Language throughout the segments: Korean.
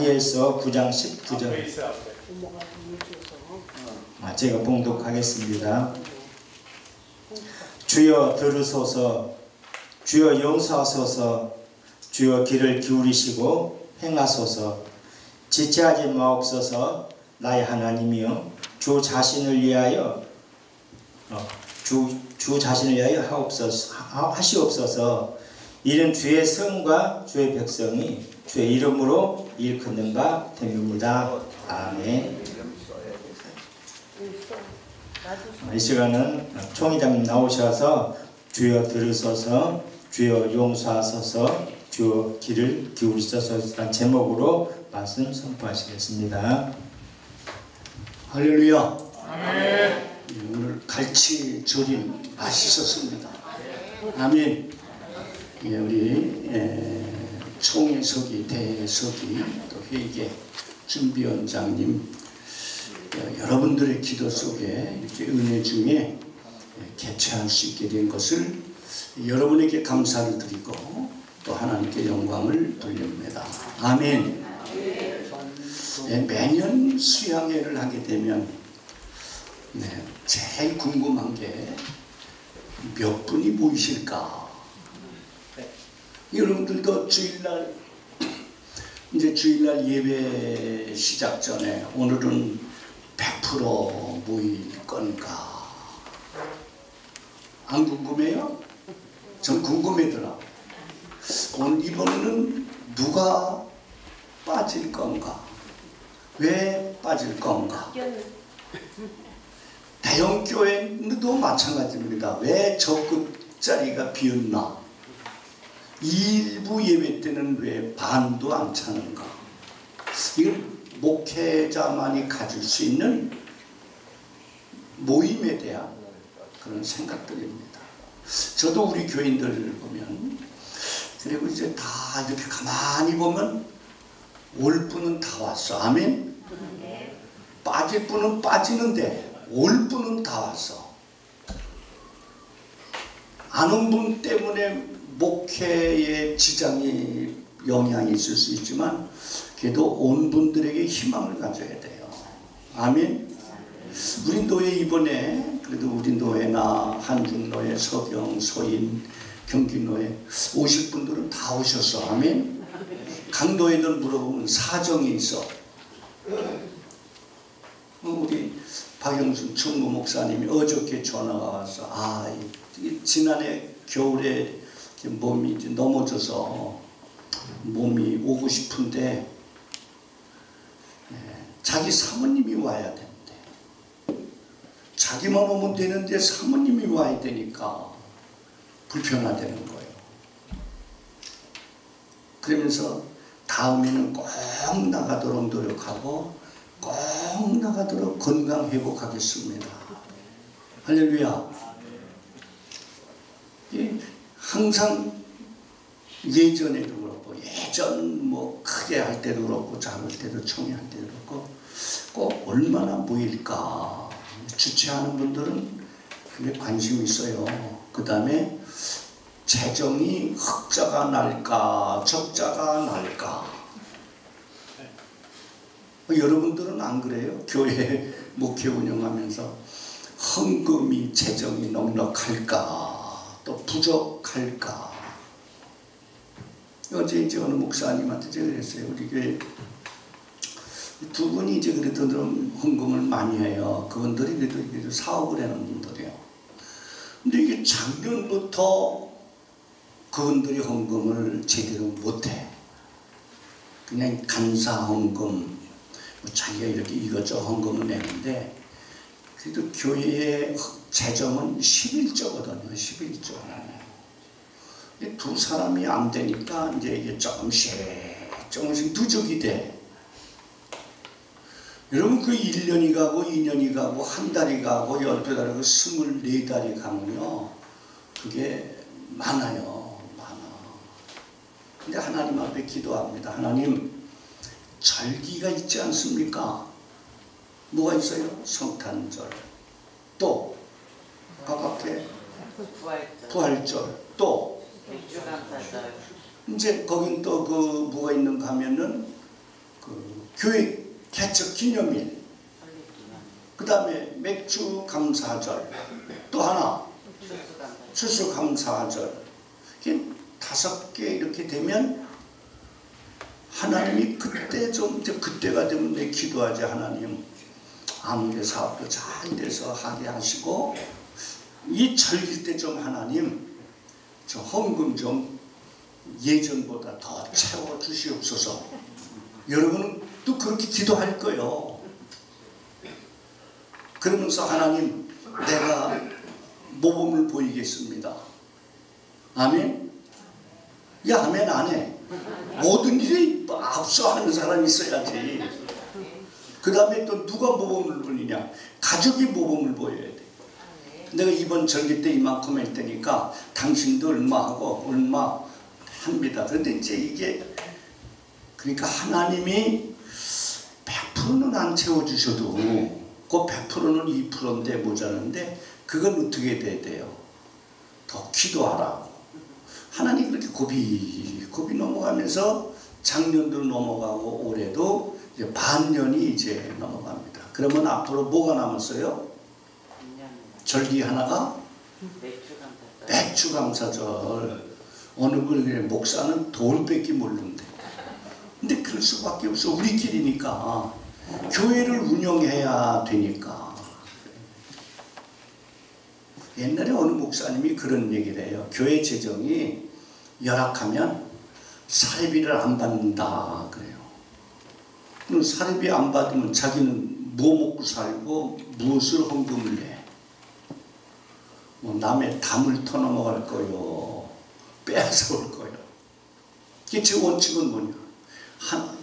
다니엘서 9장 19절. 제가 봉독하겠습니다. 주여 들으소서, 주여 용서하소서, 주여 귀를 기울이시고 행하소서. 지체하지 마옵소서. 나의 하나님이여, 주 자신을 위하여 주 자신을 위하여 하시옵소서. 이는 주의 성과 주의 백성이 주의 이름으로 일컫는 바 됨입니다. 아멘. 이 시간은 총회장님 나오셔서 주여 들으소서, 주여 용서하소서, 주여 귀를 기울이소서 제목으로 말씀 선포하시겠습니다. 할렐루야. 아멘. 오늘 갈치조림 맛있었습니다. 아멘. 우리 총회서기, 대서기, 또 회계 준비원장님, 여러분들의 기도 속에 이렇게 은혜 중에 개최할 수 있게 된 것을 여러분에게 감사를 드리고 또 하나님께 영광을 돌립니다. 아멘. 매년 수양회를 하게 되면 제일 궁금한 게 몇 분이 모이실까? 여러분들도 주일날 이제 주일날 예배 시작 전에 오늘은 100% 모일 건가? 안 궁금해요? 전 궁금하더라. 오늘 이번에는 누가 빠질 건가? 왜 빠질 건가? 대형교회도 마찬가지입니다. 왜 저 끝자리가 비었나? 일부 예배 때는 왜 반도 안 차는가? 이건 목회자만이 가질 수 있는 모임에 대한 그런 생각들입니다. 저도 우리 교인들 보면, 그리고 이제 다 이렇게 가만히 보면 올 분은 다 왔어. 아멘. 빠질 분은 빠지는데 올 분은 다 왔어. 안 온 분 때문에 목회에 지장이 영향이 있을 수 있지만 그래도 온 분들에게 희망을 가져야 돼요. 아멘. 우리 노예 이번에 그래도 우리 노예나 한중노예, 서경, 서인, 경기노예 오실 분들은 다 오셨어. 아멘. 강노예들 물어보면 사정이 있어. 우리 박영순 총무 목사님이 어저께 전화가 와서 지난해 겨울에 몸이 이제 넘어져서 몸이 오고 싶은데 자기 사모님이 와야 되는데 자기만 오면 되는데 사모님이 와야 되니까 불편하다는 거예요. 그러면서 다음에는 꼭 나가도록 노력하고 꼭 나가도록 건강 회복하겠습니다. 할렐루야. 항상 예전에도 그렇고 예전 뭐 크게 할 때도 그렇고 작을 때도 총회할 때도 그렇고 꼭 얼마나 모일까 주최하는 분들은 그게 관심이 있어요. 그 다음에 재정이 흑자가 날까 적자가 날까. 여러분들은 안 그래요? 교회 목회 운영하면서 헌금이 재정이 넉넉할까 또 부족할까. 어제 이제 어느 목사님한테 제가 그랬어요. 우리 교회 두 분이 이제 그래도 헌금을 많이 해요. 그분들이 그래도 사업을 해놓은 분들이에요. 근데 이게 작년부터 그분들이 헌금을 제대로 못해. 그냥 간사 헌금, 자기가 이렇게 이것저것 헌금을 내는데 그래도 교회의 재정은 11조거든요. 11조. 두 사람이 안 되니까 이제 이게 조금씩 누적이 돼. 여러분 그 1년이 가고 2년이 가고 한 달이 가고 12달이 가고 24달이 가면요 그게 많아요. 많아. 근데 하나님 앞에 기도합니다. 하나님 절기가 있지 않습니까? 뭐가 있어요? 성탄절, 또 가깝게 부활절, 또 이제 거긴 또 그 뭐가 있는가 하면은 그 교회 개척 기념일, 그 다음에 맥주 감사절, 또 하나 추수감사절, 이렇게 5개 이렇게 되면 하나님이 그때 좀 그때가 되면 내 기도하지. 하나님 아무개 사업도 잘 돼서 하게 하시고 이 절기 때 좀 하나님 저 헌금 좀 예전보다 더 채워 주시옵소서. 여러분은 또 그렇게 기도할 거예요. 그러면서 하나님 내가 모범을 보이겠습니다. 아멘? 야, 아멘 안 해. 모든 일에 앞서 하는 사람이 있어야지. 그 다음에 또 누가 모범을 보이냐? 가족이 모범을 보여야 돼. 내가 이번 절기 때 이만큼 할 테니까 당신도 얼마 하고 얼마 합니다. 그런데 이제 이게 그러니까 하나님이 100%는 안 채워주셔도 그 100%는 2%인데 모자란데 그건 어떻게 돼야 돼요? 더 기도하라고. 하나님 그렇게 고비 넘어가면서 작년도 넘어가고 올해도 이제 반년이 이제 넘어갑니다. 그러면 앞으로 뭐가 남았어요? 절기 하나가 맥주감사절. 어느 분의 목사는 돈 뺏기 모르는데. 근데 그럴 수밖에 없어. 우리끼리니까. 교회를 운영해야 되니까. 옛날에 어느 목사님이 그런 얘기를 해요. 교회 재정이 열악하면 사례비를 안 받는다 그래요. 그럼 사례비 안 받으면 자기는 뭐 먹고 살고 무엇을 헌금을 해? 뭐 남의 담을 터넘어갈 거요, 빼앗아 올 거요. 이게 제 원칙은 뭐냐?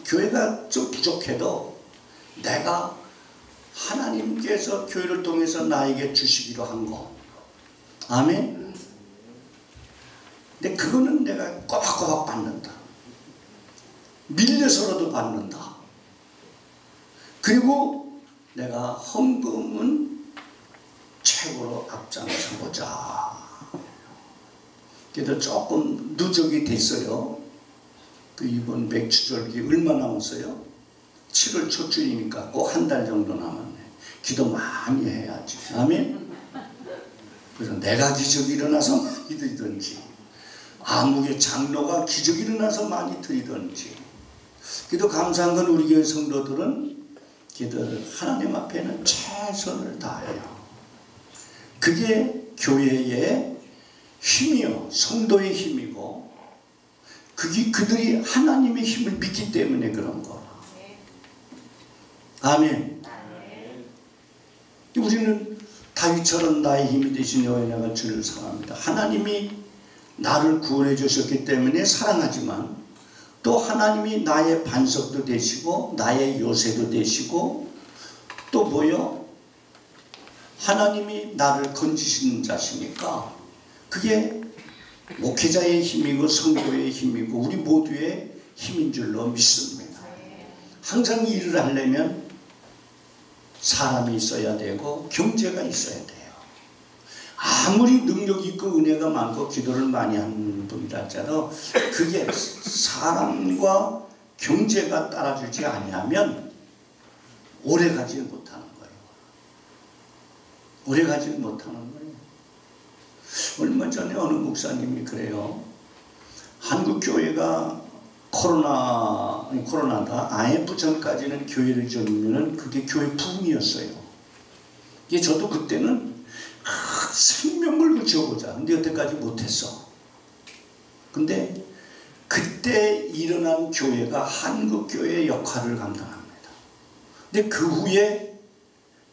교회가 좀 부족해도 내가 하나님께서 교회를 통해서 나에게 주시기로 한 거. 아멘? 근데 그거는 내가 꼬박꼬박 받는다. 밀려서라도 받는다. 그리고 내가 헌금은 최고로 앞장서 보자. 그래도 조금 누적이 됐어요. 그 이번 맥주절기 얼마 남았어요? 7월 초쯤이니까 꼭 한 달 정도 남았네. 기도 많이 해야지. 아멘? 그래서 내가 기적이 일어나서 많이 드리든지, 아무개 장로가 기적이 일어나서 많이 드리든지. 그래도 감사한 건 우리 교회 성도들은 기도를 하나님 앞에는 최선을 다해요. 그게 교회의 힘이요, 성도의 힘이고, 그게 그들이 하나님의 힘을 믿기 때문에 그런 거. 아멘. 우리는 다윗처럼 나의 힘이 되신 여호와 내가 주를 사랑합니다. 하나님이 나를 구원해 주셨기 때문에 사랑하지만 또 하나님이 나의 반석도 되시고 나의 요새도 되시고 또 뭐요? 하나님이 나를 건지시는 자시니까 그게 목회자의 힘이고 성도의 힘이고 우리 모두의 힘인 줄로 믿습니다. 항상 일을 하려면 사람이 있어야 되고 경제가 있어야 돼요. 아무리 능력 있고 은혜가 많고 기도를 많이 하는 분이라 할지라도 그게 사람과 경제가 따라주지 아니하면 오래가지 못하는 거예요. 오래가지 못하는 거예요. 얼마 전에 어느 목사님이 그래요. 한국 교회가 코로나다 IMF 전까지는 교회를 지으면 그게 교회 붐이었어요. 이게 저도 그때는 생명을 붙여보자. 근데 여태까지 못했어. 근데 그때 일어난 교회가 한국 교회의 역할을 감당합니다. 근데 그 후에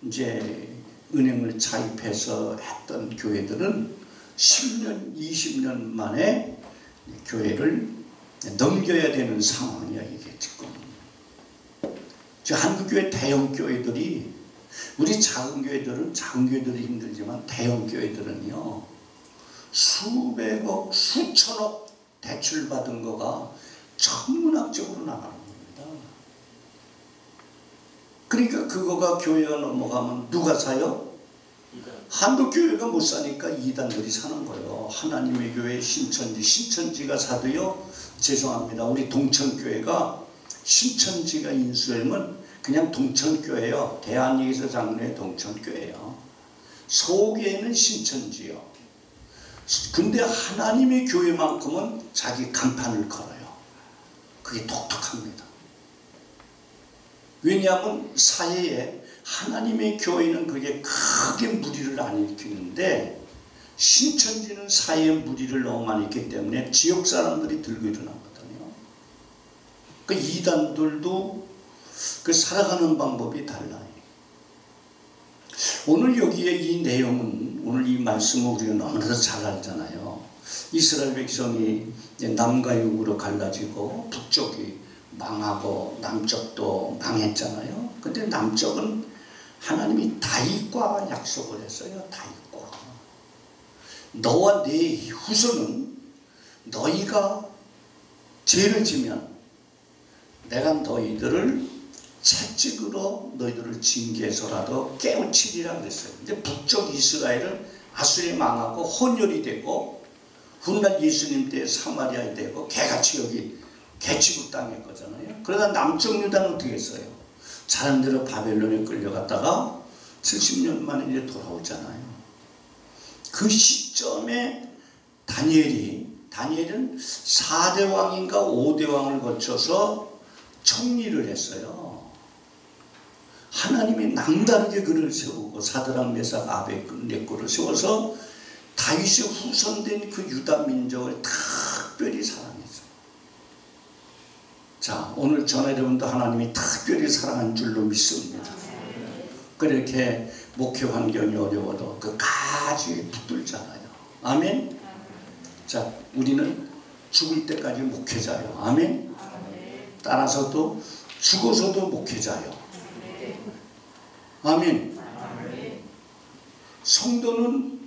이제 은행을 차입해서 했던 교회들은 10년, 20년 만에 교회를 넘겨야 되는 상황이야 이게 지금. 한국교회 대형 교회들이 우리 작은 교회들이 힘들지만 대형 교회들은요 수백억, 수천억 대출 받은 거가 천문학적으로 나가는 겁니다. 그러니까 그거가 교회가 넘어가면 누가 사요? 한국교회가 못 사니까 이단들이 사는 거예요. 하나님의 교회 신천지가 사도요. 죄송합니다. 우리 동천교회가 신천지가 인수하면 그냥 동천교회요. 대한예수 장로의 동천교회요. 서교회는 신천지요. 근데 하나님의 교회만큼은 자기 간판을 걸어요. 그게 독특합니다. 왜냐하면 사회에 하나님의 교회는 그게 크게 무리를 안 일으키는데 신천지는 사회에 무리를 너무 많이 있기 때문에 지역 사람들이 들고 일어나거든요. 그 이단들도 그 살아가는 방법이 달라요. 오늘 여기에 이 내용은, 오늘 이 말씀을 우리가 너무나도 잘 알잖아요. 이스라엘 백성이 남과 육으로 갈라지고 북쪽이 망하고 남쪽도 망했잖아요. 근데 남쪽은 하나님이 다윗과 약속을 했어요. 다윗과. 너와 네 후손은 너희가 죄를 지면 내가 너희들을 채찍으로 너희들을 징계해서라도 깨우치리라 그랬어요. 근데 북쪽 이스라엘은 아수리 망하고 혼혈이 되고 훗날 예수님 때 사마리아에 되고 개같이 여기 개취급 당했거든요. 그러다 남쪽 유다는 어떻게 했어요? 자는 대로 바벨론에 끌려갔다가 70년 만에 이제 돌아오잖아요. 그 시점에 다니엘은 4대 왕인가 5대 왕을 거쳐서 총리를 했어요. 하나님이 남다르게 그를 세우고 사드락 메삭 아벳네고를 세워서 다윗의 후손된 그 유다 민족을 특별히 사랑했어요. 자, 오늘 저나 여러분도 하나님이 특별히 사랑한 줄로 믿습니다. 그렇게 목회 환경이 어려워도 그 가지에 붙들잖아요. 아멘. 자, 우리는 죽을 때까지 목회자요. 아멘. 따라서도 죽어서도 목회자요. 아멘. 성도는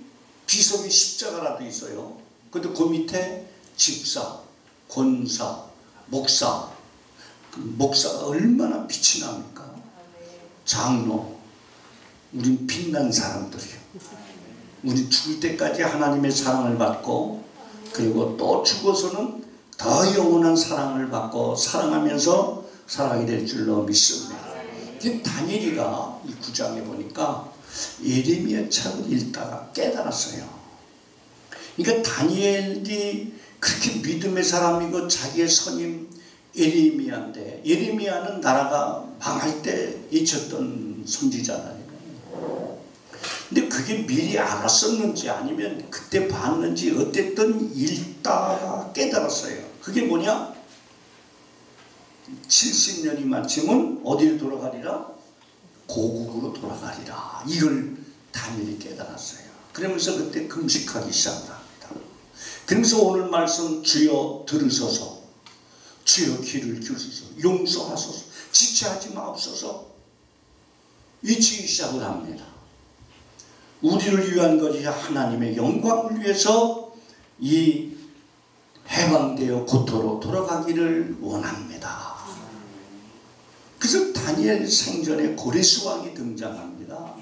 비석이 십자가라도 있어요. 근데 그 밑에 집사, 권사, 목사. 그 목사가 얼마나 빛이 납니까? 장로. 우린 빛난 사람들이요. 우리 죽을 때까지 하나님의 사랑을 받고 그리고 또 죽어서는 더 영원한 사랑을 받고 사랑하면서 살아가게 될 줄로 믿습니다. 다니엘이가 이 9장에 보니까 예레미야 책을 읽다가 깨달았어요. 그러니까 다니엘이 그렇게 믿음의 사람이고 자기의 선임 예레미야인데, 예레미야는 나라가 망할 때 잊혔던 선지자잖아요. 근데 그게 미리 알았었는지 아니면 그때 봤는지 어쨌든 읽다가 깨달았어요. 그게 뭐냐? 70년이 마치면 어디로 돌아가리라? 고국으로 돌아가리라. 이걸 다니엘이 깨달았어요. 그러면서 그때 금식하기 시작합니다. 그러면서 오늘 말씀 주여 들으소서, 주여 귀를 기울이소서, 용서하소서, 지체하지 마옵소서 외치기 시작을 합니다. 우리를 위한 것이 하나님의 영광을 위해서 이 해방되어 고토로 돌아가기를 원합니다. 그래서 다니엘 생전에 고레스 왕이 등장합니다.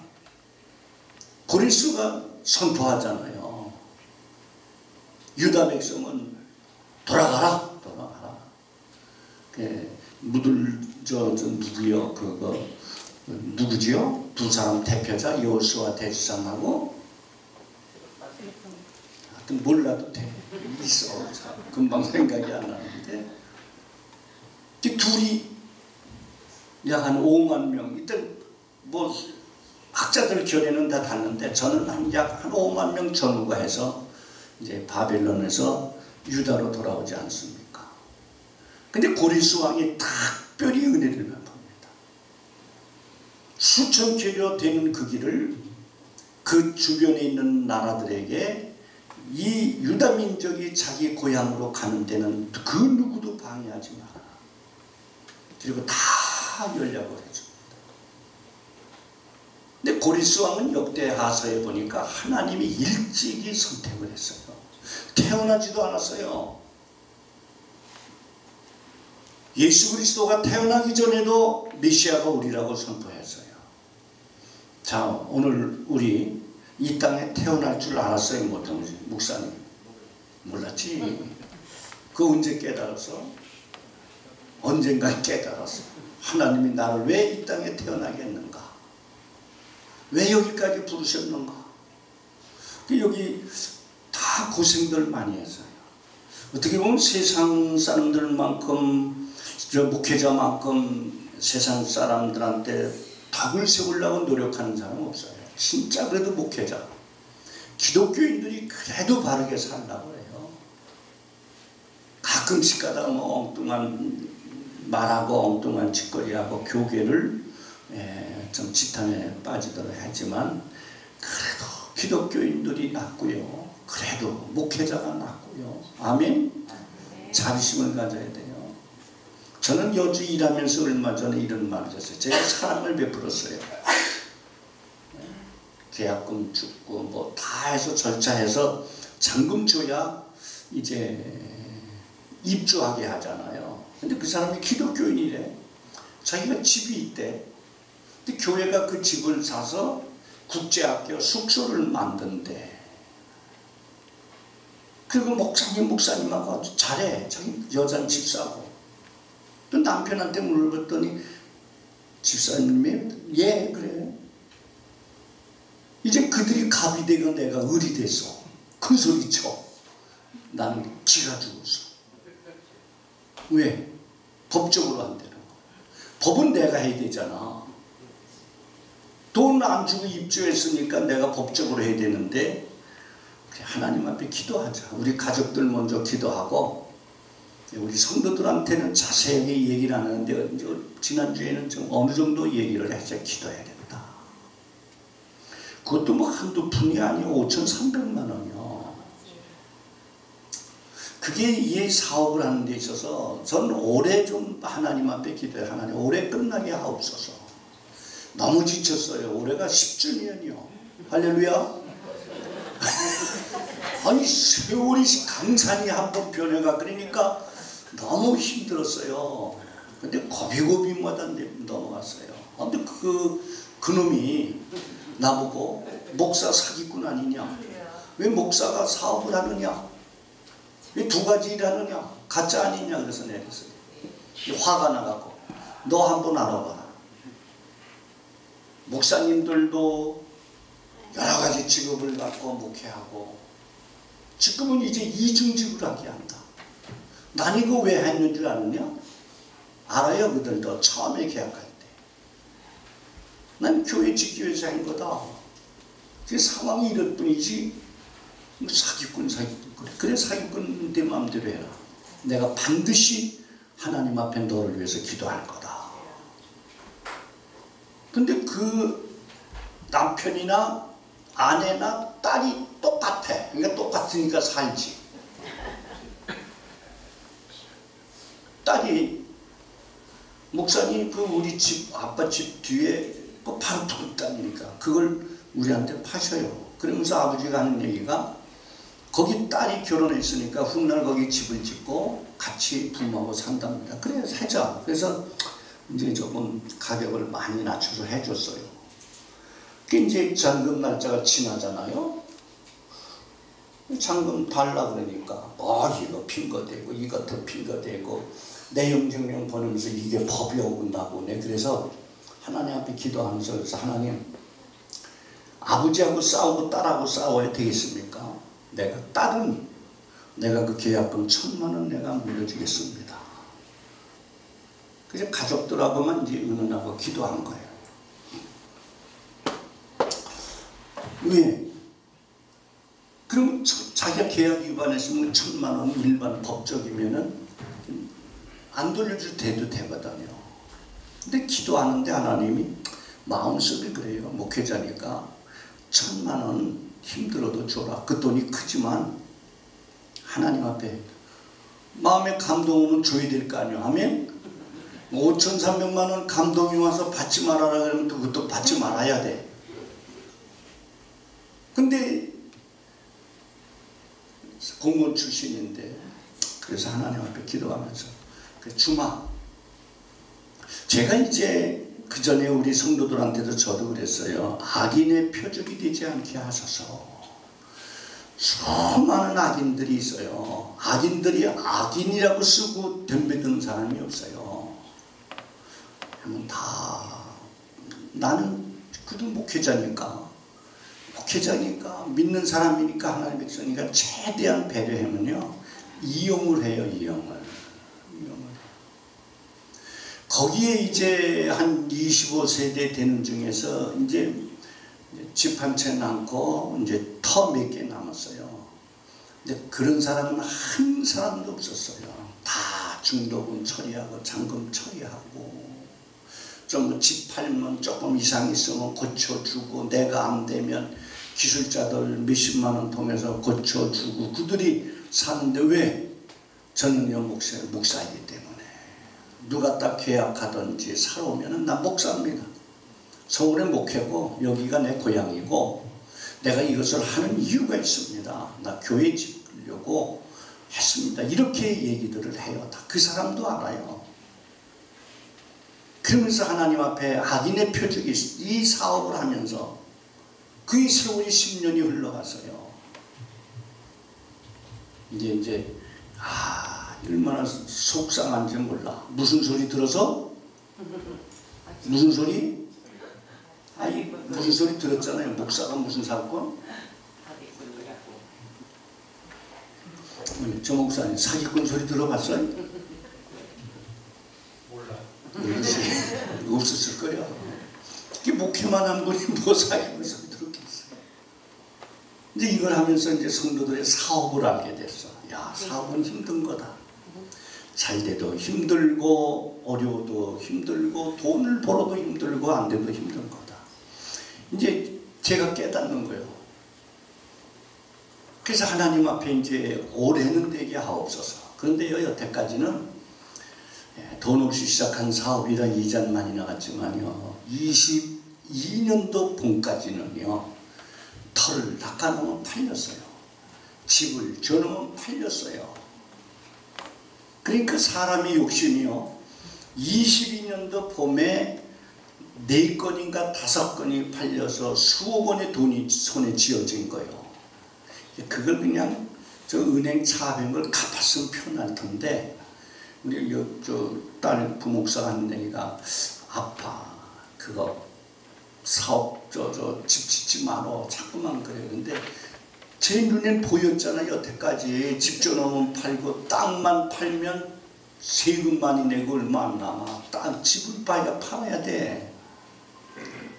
고레스가 선포하잖아요. 유다 백성은 돌아가라, 돌아가라. 누구요? 그거 누구지요? 두 사람 대표자 여호수아 대지상하고 하여튼 몰라도 돼. 있어. 금방 생각이 안 나는데 둘이 약 한 5만 명, 이때 뭐 학자들 견해는 다 다른데 저는 약 한 5만 명 전후가 해서 이제 바벨론에서 유다로 돌아오지 않습니까? 근데 고레스 왕이 특별히 은혜를 베풉니다. 수천 킬로 되는 그 길을 그 주변에 있는 나라들에게 이 유다 민족이 자기 고향으로 가는 데는 그 누구도 방해하지 마라. 그리고 다 열려고 해줍니다. 근데 고레스 왕은 역대 하서에 보니까 하나님이 일찍이 선택을 했어요. 태어나지도 않았어요. 예수 그리스도가 태어나기 전에도 메시아가 우리라고 선포했어요. 자, 오늘 우리 이 땅에 태어날 줄 알았어요? 못하지? 목사님 몰랐지? 그거 언제 깨달았어? 언젠가 깨달았어요. 하나님이 나를 왜 이 땅에 태어나게 했는가? 왜 여기까지 부르셨는가? 여기 다 고생들 많이 했어요. 어떻게 보면 세상 사람들만큼, 저 목회자만큼 세상 사람들한테 덕을 세우려고 노력하는 사람은 없어요. 진짜 그래도 목회자, 기독교인들이 그래도 바르게 살라고 해요. 가끔씩 가다가 뭐 엉뚱한 말하고 엉뚱한 짓거리하고 교계를 좀 지탄에 빠지도록 하지만 그래도 기독교인들이 낫고요. 그래도 목회자가 낫고요. 아멘? 자비심을 가져야 돼요. 저는 여주 일하면서 얼마 전에 이런 말을 했어요. 제가 사랑을 베풀었어요. 계약금 주고 뭐 다 해서 절차해서 잔금 줘야 이제 입주하게 하잖아요. 근데 그 사람이 기독교인이래. 자기가 집이 있대. 근데 교회가 그 집을 사서 국제학교 숙소를 만든대. 그리고 목사님하고 아주 잘해. 자기 여자는 집 사고. 또 남편한테 물어봤더니 집사님이 예 그래. 이제 그들이 갑이 되고 내가 을이 됐어. 큰 소리 쳐. 나는 기가 죽었어. 왜? 법적으로 안 되는 거야. 법은 내가 해야 되잖아. 돈 안 주고 입주했으니까 내가 법적으로 해야 되는데 하나님 앞에 기도하자. 우리 가족들 먼저 기도하고 우리 성도들한테는 자세하게 얘기를 안 하는데 지난주에는 좀 어느 정도 얘기를 해서 기도해야겠다. 그것도 뭐 한두 푼이 아니고 5,300만 원이요. 그게 이 사업을 하는 데 있어서 저는 올해 좀 하나님 앞에 기도해. 하나님 올해 끝나게 하옵소서. 너무 지쳤어요. 올해가 10주년이요. 할렐루야. 아니 세월이 강산이 한번 변해가 그러니까 너무 힘들었어요. 근데 고비고비마다 넘어갔어요. 근데 그놈이 나보고 목사 사기꾼 아니냐? 왜 목사가 사업을 하느냐? 왜 두 가지 일하느냐? 가짜 아니냐? 그래서 내가 그랬어요. 화가 나갖고 너 한번 알아봐라. 목사님들도 여러 가지 직업을 갖고 목회하고 지금은 이제 이중직을 하게 한다. 난 이거 왜 했는 줄 아느냐? 알아요. 그들도 처음에 계약할 때. 난 교회 짓기 위해서 한 거다. 그 상황이 이럴 뿐이지 사기꾼. 그래 사기꾼 내 마음대로 해라. 내가 반드시 하나님 앞에 너를 위해서 기도할 거다. 근데 그 남편이나 아내나 딸이 똑같아. 그러니까 똑같으니까 살지. 딸이 목사님 그 우리 집 아빠 집 뒤에 그 바로 두 땅이니까 그걸 우리한테 파셔요. 그러면서 아버지가 하는 얘기가 거기 딸이 결혼했으니까 훗날 거기 집을 짓고 같이 부모하고 산답니다. 그래 하자. 그래서 이제 조금 가격을 많이 낮춰서 해줬어요. 그 이제 잔금 날짜가 지나잖아요. 잔금 달라 그러니까 이거 핑거대고 이것도 핑거대고 내용 증명 보내면서 이게 법이 어긋나고 그래서 하나님 앞에 기도하면서 그래서 하나님 아버지하고 싸우고 딸하고 싸워야 되겠습니까? 딸은 내가 그 계약금 1,000만 원 내가 물려주겠습니다. 그래서 가족들하고만 이제 의논하고 기도한 거예요. 왜? 그럼 자기가 계약 위반했으면 1,000만 원 일반 법적이면은 안 돌려줄 때도 되거든요. 근데 기도하는데 하나님이 마음속에 그래요. 목회자니까 1,000만 원 힘들어도 줘라. 그 돈이 크지만 하나님 앞에 마음에 감동 오면 줘야 될 거 아니에요. 아멘? 5,300만 원 감동이 와서 받지 말아라 그러면 또 그것도 받지 말아야 돼. 근데 공무원 출신인데 그래서 하나님 앞에 기도하면서 주마 제가 이제 그 전에 우리 성도들한테도 저도 그랬어요. 악인의 표적이 되지 않게 하소서. 수많은 악인들이 있어요. 악인들이 악인이라고 쓰고 덤벼드는 사람이 없어요. 하면 다 나는 그래도 목회자니까 믿는 사람이니까 하나님의 백성이니까 최대한 배려하면요 이용을 해요. 이용을. 거기에 이제 한 25세대 되는 중에서 이제 집 한 채 남고 이제 터 몇 개 남았어요. 근데 그런 사람은 한 사람도 없었어요. 다 중도금 처리하고 잔금 처리하고 좀 집 팔면 조금 이상 있으면 고쳐주고 내가 안 되면 기술자들 몇십만 원 통해서 고쳐주고 그들이 사는데 왜? 저는요 목사이기 때문에 누가 딱 계약하든지 살아오면은 나 목사입니다. 서울의 목회고 여기가 내 고향이고 내가 이것을 하는 이유가 있습니다. 나 교회 짓려고 했습니다. 이렇게 얘기들을 해요. 다 그 사람도 알아요. 그러면서 하나님 앞에 악인의 표적이 이 사업을 하면서 그 세월이 10년이 흘러가서요. 이제 얼마나 속상한지 몰라. 무슨 소리 들어서? 무슨 소리? 아니 무슨 소리 들었잖아요. 목사가 무슨 사건? 저 목사님 사기꾼 소리 들어봤어요? 몰라요. 없었을 거예요. 이게 목회만 한 분이 뭐 사기꾼 소리 들었겠어요. 이제 이걸 하면서 이제 성도들의 사업을 알게 됐어. 야, 사업은 힘든 거다. 잘 돼도 힘들고 어려워도 힘들고 돈을 벌어도 힘들고 안 돼도 힘든 거다. 이제 제가 깨닫는 거예요. 그래서 하나님 앞에 이제 올해는 되게 하옵소서. 그런데요 여태까지는 돈 없이 시작한 사업이라 이자는 많이 나갔지만요 22년도 봄까지는요 터를 낚아놓으면 팔렸어요. 집을 저놓으면 팔렸어요. 그러니까 사람의 욕심이요 22년도 봄에 4건인가 5건이 팔려서 수억 원의 돈이 손에 쥐어진 거예요. 그걸 그냥 저 은행 차압한 걸 갚았으면 편할 텐데 우리 저 딸 부목사 하는 애가 아파 그거 사업 집 짓지 말어 자꾸만 그래. 근데 제 눈엔 보였잖아요. 여태까지 집 줘놓으면 팔고 땅만 팔면 세금 많이 내고 얼마 안 남아. 땅 집을 봐야 팔아야 돼.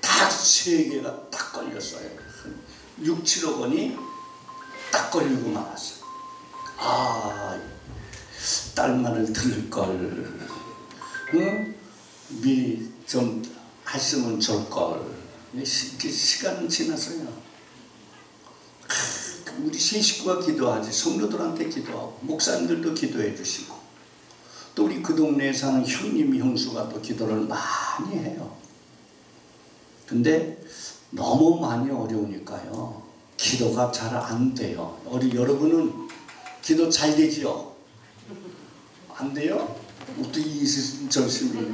딱 3개가 딱 걸렸어요. 6, 7억 원이 딱 걸리고 말았어요. 딸 말을 들을걸. 응? 미리 좀 했으면 좋을걸. 시간은 지났어요. 우리 세 식구가 기도하지. 성도들한테 기도하고 목사님들도 기도해 주시고 또 우리 그 동네에 사는 형님 형수가 또 기도를 많이 해요. 근데 너무 많이 어려우니까요 기도가 잘 안 돼요. 우리 여러분은 기도 잘 되지요? 안 돼요? 어떻게 절심이?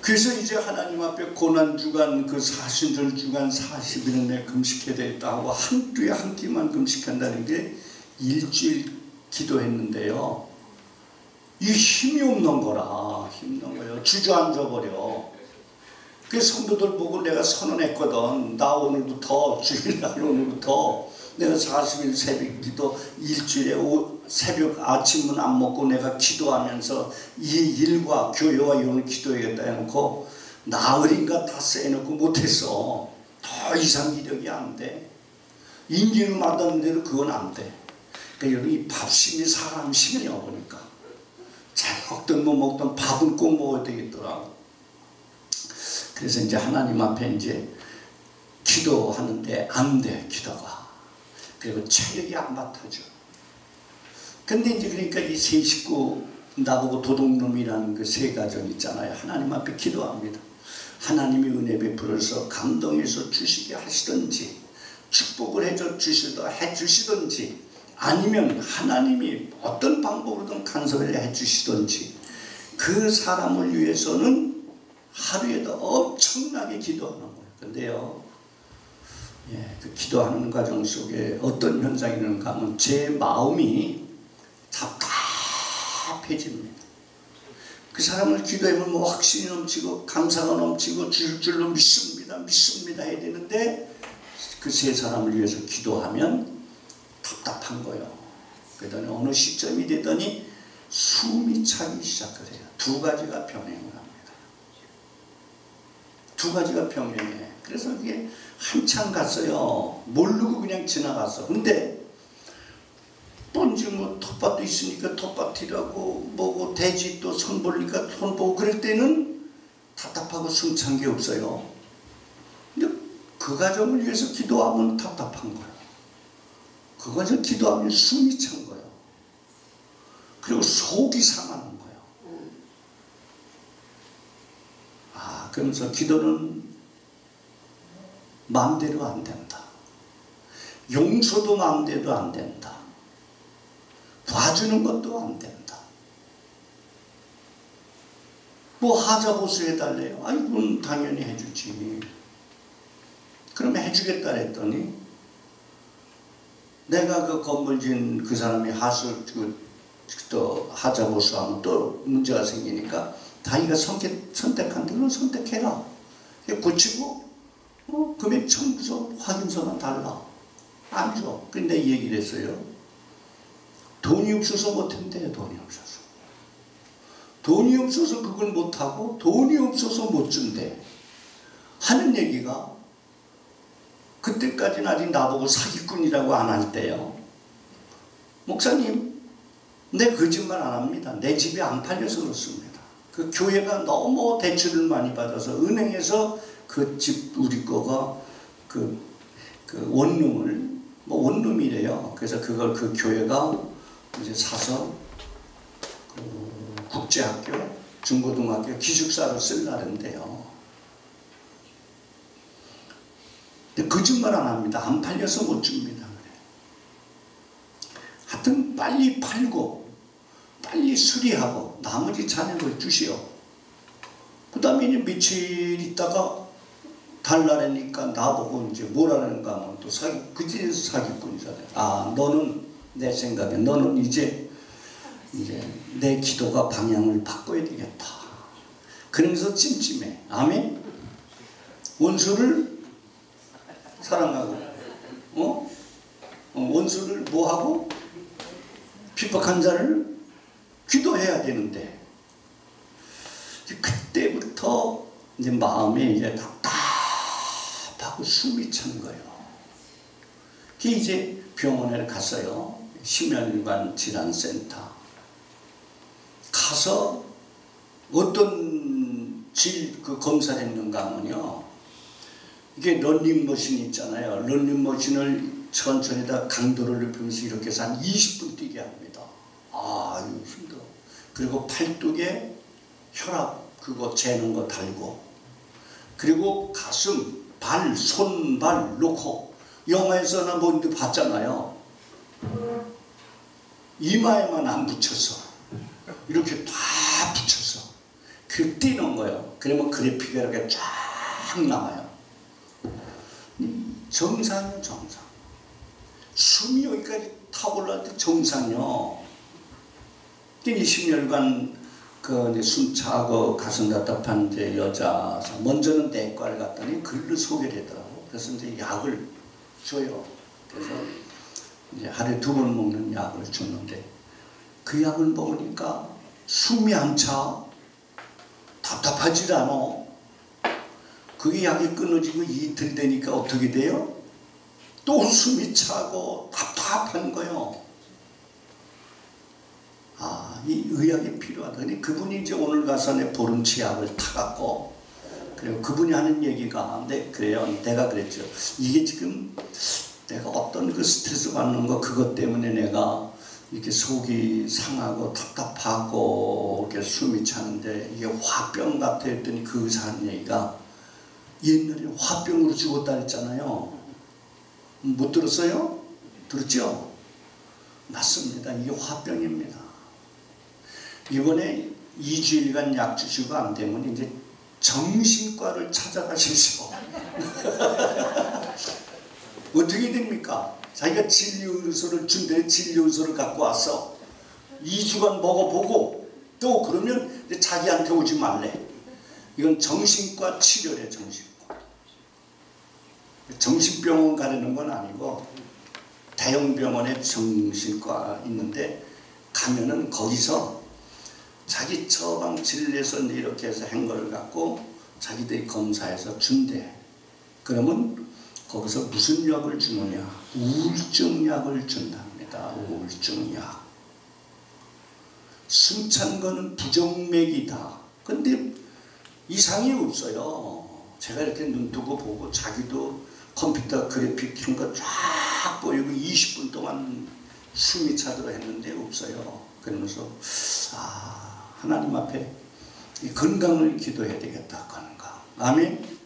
그래서 이제 하나님 앞에 고난주간 그 사순절주간 40일은 내 금식해야 되겠다 하고 한 주에 한 끼만 금식한다는 게 일주일 기도했는데요. 이 힘이 없는 거라. 힘든 거예요. 주저앉아 버려. 그 성도들 보고 내가 선언했거든. 나 오늘부터 주일날 오늘부터 내가 40일 새벽 기도 일주일에 새벽 아침은 안 먹고 내가 기도하면서 이 일과 교회와 이혼을 기도해야겠다 해놓고 나흘인가 다 써놓고 못했어. 더 이상 기력이 안 돼. 인기는 받았는데도 그건 안 돼. 그러니까 여러분 이 밥심이 사람 심이야 보니까 잘 먹든 못 먹든 밥은 꼭 먹어야 되겠더라. 그래서 이제 하나님 앞에 이제 기도하는데 안 돼 기도가. 그리고 체력이 안 받아줘. 근데 이제 그러니까 이 세 식구 나보고 도둑놈이라는 그 세 가정 있잖아요. 하나님 앞에 기도합니다. 하나님이 은혜 베풀어서 감동해서 주시게 하시든지 축복을 해주시든지 아니면 하나님이 어떤 방법으로든 간섭을 해주시든지 그 사람을 위해서는 하루에도 엄청나게 기도하는 거예요. 근데요 그 기도하는 과정 속에 어떤 현상이 있는가 하면 제 마음이 답답해집니다. 그 사람을 기도하면 뭐 확신이 넘치고 감사가 넘치고 줄줄로 믿습니다 해야 되는데 그 세 사람을 위해서 기도하면 답답한 거예요. 그러더니 어느 시점이 되더니 숨이 차기 시작을 해요. 두 가지가 병행을 합니다. 두 가지가 병행해. 그래서 그게 한참 갔어요. 모르고 그냥 지나갔어. 근데 또 이제 뭐 텃밭도 있으니까 텃밭이라고 뭐고 돼지 또 손 보니까 손 보고 그럴 때는 답답하고 숨찬 게 없어요. 근데 그 가정을 위해서 기도하면 답답한 거예요. 그 가정 기도하면 숨이 찬 거예요. 그리고 속이 상하는 거예요. 아, 그러면서 기도는 마음대로 안 된다. 용서도 마음대로 안 된다. 봐주는 것도 안 된다. 뭐 하자보수 해달래요. 아이, 그건 당연히 해주지. 그러면 해주겠다 했더니 내가 그 건물 지은 그 사람이 또 하자보수하면 또 문제가 생기니까 자기가 선택한 대로 선택해라. 고치고 금액 청구서 확인서만 달라. 안 줘. 근데 얘기를 했어요. 돈이 없어서 못한대요. 돈이 없어서. 돈이 없어서 그걸 못하고 돈이 없어서 못 준대. 하는 얘기가 그때까지는 아직 나보고 사기꾼이라고 안 할 때요. 목사님, 내 거짓말 안 합니다. 내 집이 안 팔려서 그렇습니다. 그 교회가 너무 대출을 많이 받아서 은행에서 그 집 우리 거가 그 원룸을 뭐 원룸이래요. 그래서 그걸 그 교회가 이제 사서 그 국제학교, 중고등학교 기숙사로 쓰려는데요. 근데 거짓말 안 합니다. 안 팔려서 못 줍니다. 하여튼 빨리 팔고 빨리 수리하고 나머지 잔액을 주시오. 그 다음에 이제 며칠 있다가 달라니까 나보고 이제 뭐라는가 하면 또 그제서 사기꾼이잖아요. 아, 너는 내 생각에 너는 이제 내 기도가 방향을 바꿔야 되겠다. 그러면서 찜찜해. 아멘. 원수를 사랑하고, 원수를 뭐하고 핍박한 자를 기도해야 되는데 그때부터 이제 마음에 이제 답답하고 숨이 찬 거예요. 그 이제 병원에 갔어요. 심혈관 질환센터 가서 어떤 그 검사를 했는가 하면요. 이게 런닝머신 있잖아요. 런닝머신을 천천히 다 강도를 높이면서 이렇게 해서 한 20분 뛰게 합니다. 아, 이거 힘들어. 그리고 팔뚝에 혈압 그거 재는 거 달고, 그리고 가슴, 발, 손발 놓고, 영화에서나 뭐 봤잖아요. 이마에만 안 붙여서 이렇게 다 붙여서 그 뛰는 거예요. 그러면 그래픽이 이렇게 쫙 나와요. 정상이요, 정상. 숨이 여기까지 타올라올 때 정상이요. 20년간 그 숨차고 가슴 답답한 이제 여자, 먼저는 내과를 갔더니 글로 소개를 했더라고. 그래서 이제 약을 줘요. 그래서 이제 하루에 2번 먹는 약을 줬는데 그 약을 먹으니까 숨이 안 차. 답답하지 않아. 그게 약이 끊어지고 이틀 되니까 어떻게 돼요? 또 숨이 차고 답답한 거예요. 아, 이 의학이 필요하더니 그분이 이제 오늘 가서 내 보름치 약을 타갖고, 그리고 그분이 하는 얘기가, 네, 그래요. 내가 그랬죠. 이게 지금 내가 어떤 그 스트레스 받는 거 그것 때문에 내가 이렇게 속이 상하고 답답하고 이렇게 숨이 차는데 이게 화병 같아 했더니 그 의사 하는 얘기가 옛날에 화병으로 죽었다 했잖아요. 못 들었어요? 들었죠? 맞습니다. 이게 화병입니다. 이번에 2주일간 약 주시고 안 되면 이제 정신과를 찾아가십시오. 어떻게 됩니까? 자기가 진료의소를 준대 진료의소를 갖고 와서 2주간 먹어보고 또 그러면 이제 자기한테 오지 말래. 이건 정신과 치료래. 정신과. 정신병원 가려는 건 아니고 대형 병원에 정신과 있는데 가면은 거기서 자기 처방 진료해서 이렇게 해서 한 걸 갖고 자기들이 검사해서 준대. 그러면 거기서 무슨 약을 주느냐? 우울증 약을 준답니다. 우울증 약. 숨찬 거는 부정맥이다. 근데 이상이 없어요. 제가 이렇게 눈 뜨고 보고 자기도 컴퓨터 그래픽 한 거 쫙 보이고 20분 동안 숨이 차도록 했는데 없어요. 그러면서 하나님 앞에 건강을 기도해야 되겠다. 건강. 아멘.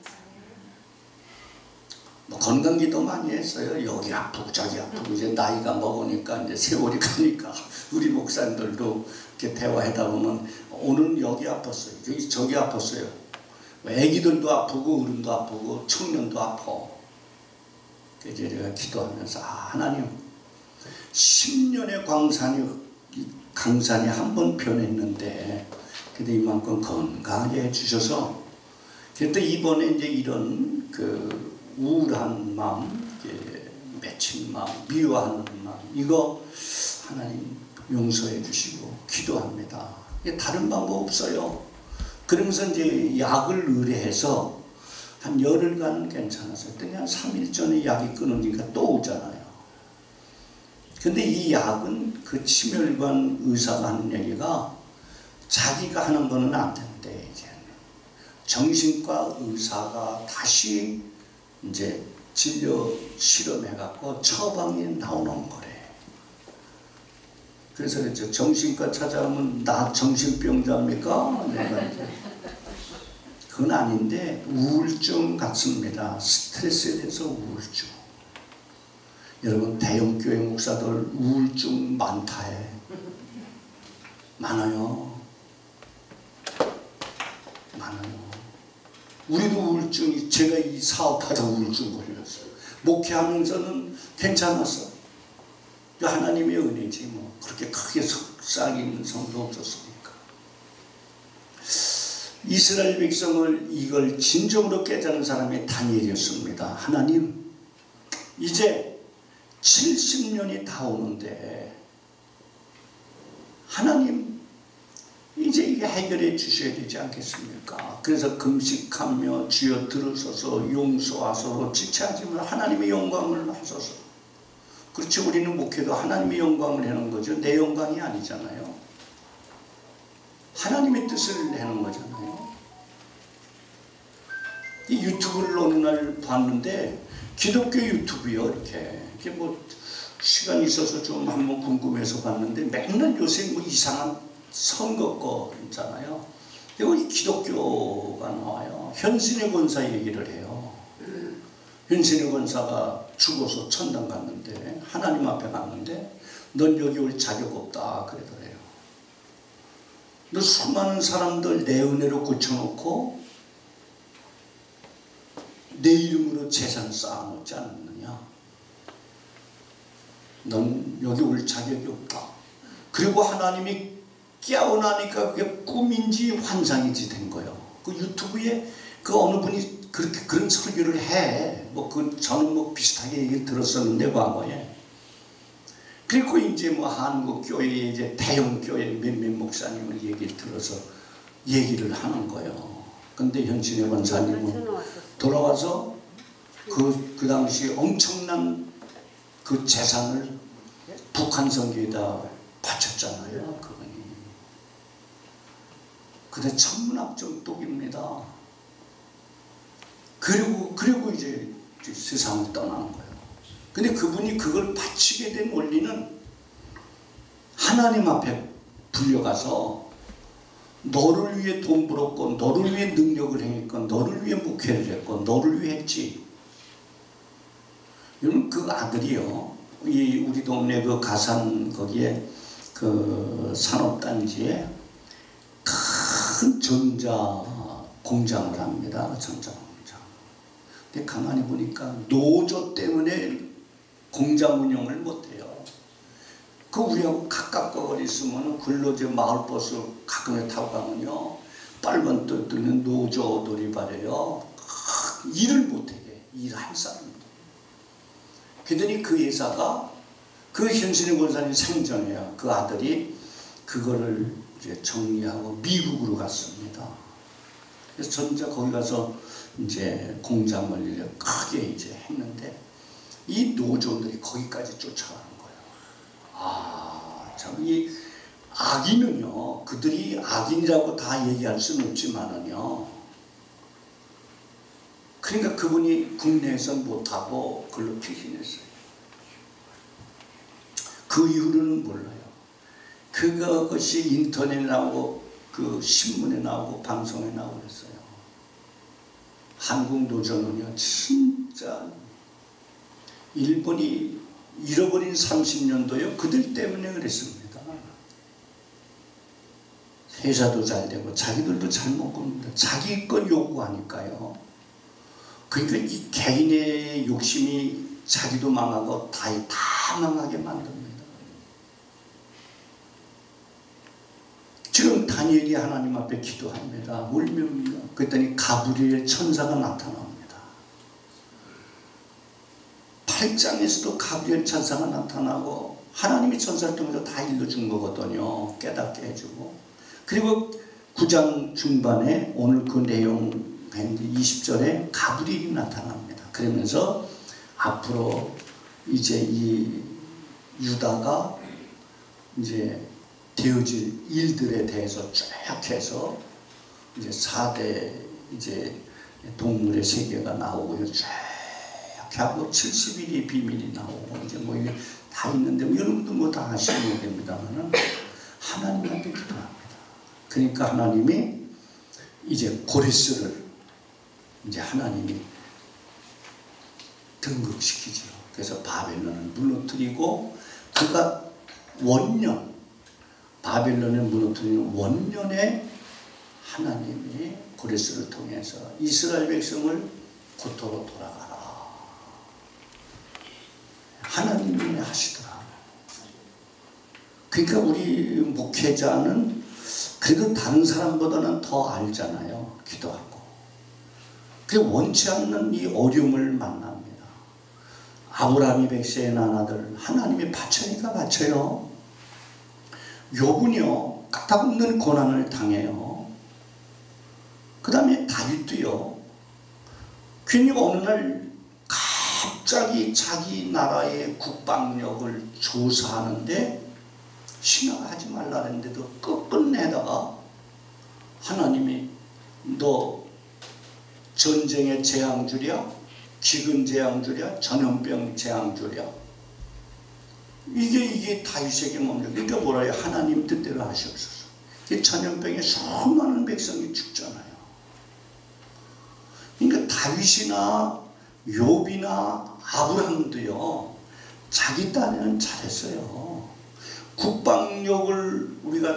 뭐 건강 기도 많이 했어요. 여기 아프고 저기 아프고 이제 나이가 먹으니까 이제 세월이 가니까 우리 목사님들도 이렇게 대화하다 보면 오늘은 여기 아팠어요. 저기 아팠어요. 애기들도 아프고 어른도 아프고 청년도 아파. 그래서 제가 기도하면서 하나님 10년의 강산이 한 번 변했는데 근데 이만큼 건강하게 해주셔서 그런데 이번에 이제 이런 그 우울한 마음, 맺힌 마음, 미워하는 마음 이거 하나님 용서해 주시고 기도합니다. 다른 방법 없어요. 그러면서 이제 약을 의뢰해서 한 열흘간 괜찮았어요. 그랬더니 한 3일 전에 약이 끊어지니까 또 오잖아요. 근데 이 약은 그 심혈관 의사가 하는 얘기가 자기가 하는 거는 안 된대. 이제 정신과 의사가 다시 이제 진료 실험해갖고 처방이 나오는 거래. 그래서 그랬죠. 정신과 찾아오면 나 정신병자입니까? 내가 이제 그건 아닌데 우울증 같습니다. 스트레스에 대해서 우울증. 여러분 대형교회 목사들 우울증 많다 해. 많아요. 많아요. 우리도 우울증이 제가 이 사업하다 우울증 걸렸어요. 목회하면서는 괜찮았어. 하나님의 은혜지 뭐 그렇게 크게 싹이 있는 성도 없었으니까. 이스라엘 백성을 이걸 진정으로 깨자는 사람이 다니엘이었습니다. 하나님 이제 70년이 다 오는데 하나님 이제 이게 해결해 주셔야 되지 않겠습니까? 그래서 금식하며 주여 들으소서 용서하소서 지체하지만 하나님의 영광을 하소서. 그렇지 우리는 목회도 하나님의 영광을 하는 거죠. 내 영광이 아니잖아요. 하나님의 뜻을 내는 거잖아요. 이 유튜브를 어느 날 봤는데 기독교 유튜브요. 이렇게 뭐 시간이 있어서 좀 한번 궁금해서 봤는데 맨날 요새 뭐 이상한 선거 거 있잖아요. 그리고 이 기독교가 나와요. 현신의 권사 얘기를 해요. 현신의 권사가 죽어서 천당 갔는데 하나님 앞에 갔는데 넌 여기 올 자격 없다 그러더래요. 너 수많은 사람들 내 은혜로 고쳐놓고 내 이름으로 재산 쌓아놓지 않느냐. 넌 여기 올 자격이 없다. 그리고 하나님이 깨어나니까 그게 꿈인지 환상인지 된 거예요. 그 유튜브에 그 어느 분이 그렇게 그런 설교를 해. 저는 뭐 비슷하게 얘기를 들었었는데 과거에. 그리고 이제 뭐 한국 교회 이제 대형 교회 몇몇 목사님을 얘기를 들어서 얘기를 하는 거예요. 근데 현신의 권사님은 돌아와서 그 당시 엄청난 그 재산을 북한 선교에다 바쳤잖아요. 그분이. 근데 천문학적 독입니다. 그리고 이제 세상을 떠나는 거예요. 근데 그분이 그걸 바치게 된 원리는 하나님 앞에 불려가서 너를 위해 돈 벌었고 너를 위해 능력을 행했고 너를 위해 목회를 했고 너를 위해 했지. 여러분 그 아들이요. 우리 동네 그 가산 거기에 그 산업단지에 큰 전자 공장을 합니다. 전자 공장. 근데 가만히 보니까 노조 때문에 공장 운영을 못해요. 그 우리하고 가깝고 거리 있으면 글로 이제 마을버스 가끔에 타고 가면요, 빨간 뜰 뜨는 노조들이 말해요. 일을 못하게, 일할 사람들. 그러더니 그 여사가, 그 현신의 권사님 생전에요, 그 아들이 그거를 이제 정리하고 미국으로 갔습니다. 그래서 전 이제 거기 가서 이제 공장을 이제 크게 이제 했는데, 이 노조들이 거기까지 쫓아가는 거예요. 아, 참, 이 악인은요, 그들이 악인이라고 다 얘기할 수는 없지만은요, 그러니까 그분이 국내에서 못하고 글로 피신했어요. 그 이후로는 몰라요. 그것이 인터넷에 나오고 그 신문에 나오고 방송에 나오고 그랬어요. 한국 노조는요, 진짜 일본이 잃어버린 30년도요, 그들 때문에 그랬습니다. 회사도 잘 되고 자기들도 잘 먹고 있는데 자기 것 요구하니까요. 그러니까 이 개인의 욕심이 자기도 망하고 다 망하게 만듭니다. 지금 다니엘이 하나님 앞에 기도합니다. 울며 그랬더니 가브리엘 천사가 나타납니다. 8장에서도 가브리엘 천사가 나타나고 하나님이 천사를 통해서 다 일러준 거거든요. 깨닫게 해주고. 그리고 9장 중반에 오늘 그 내용 20절에 가브리엘이 나타납니다. 그러면서 앞으로 이제 이 유다가 이제 되어질 일들에 대해서 쭉 해서 이제 4대 이제 동물의 세계가 나오고요. 쭉 하고 70일이 비밀이 나오고 이제 뭐 이게 다 있는데 뭐 여러분도 뭐 다 아시는 겁니다만은 하나님 앞에 기도합니다. 그러니까 하나님이 이제 고레스를 이제 하나님이 등극시키죠. 그래서 바벨론을 무너뜨리고 그가 원년 바벨론을 무너뜨리는 원년에 하나님이 고레스를 통해서 이스라엘 백성을 고토로 돌아가라. 하나님이 하시더라. 그러니까 우리 목회자는 그래도 다른 사람보다는 더 알잖아요. 기도하고. 그 원치 않는 이 어려움을 만납니다. 아브라함이 백세에 난 아들 하나님이 바쳐니까 바쳐요. 욥은요 까닭없는 고난을 당해요. 그 다음에 다윗도요. 괜히 어느 날 갑자기 자기 나라의 국방력을 조사하는데 신앙하지 말라 했는데도 끝끝내다가 하나님이 너 전쟁의 재앙 주랴, 기근 재앙 주랴, 전염병 재앙 주랴. 이게 다윗에게 뭡니까? 그러니까 뭐라 해요? 하나님 뜻대로 하시옵소서. 전염병에 수많은 백성이 죽잖아요. 그러니까 다윗이나 욥이나 아브라함도요, 자기 딴에는 잘했어요. 국방력을 우리가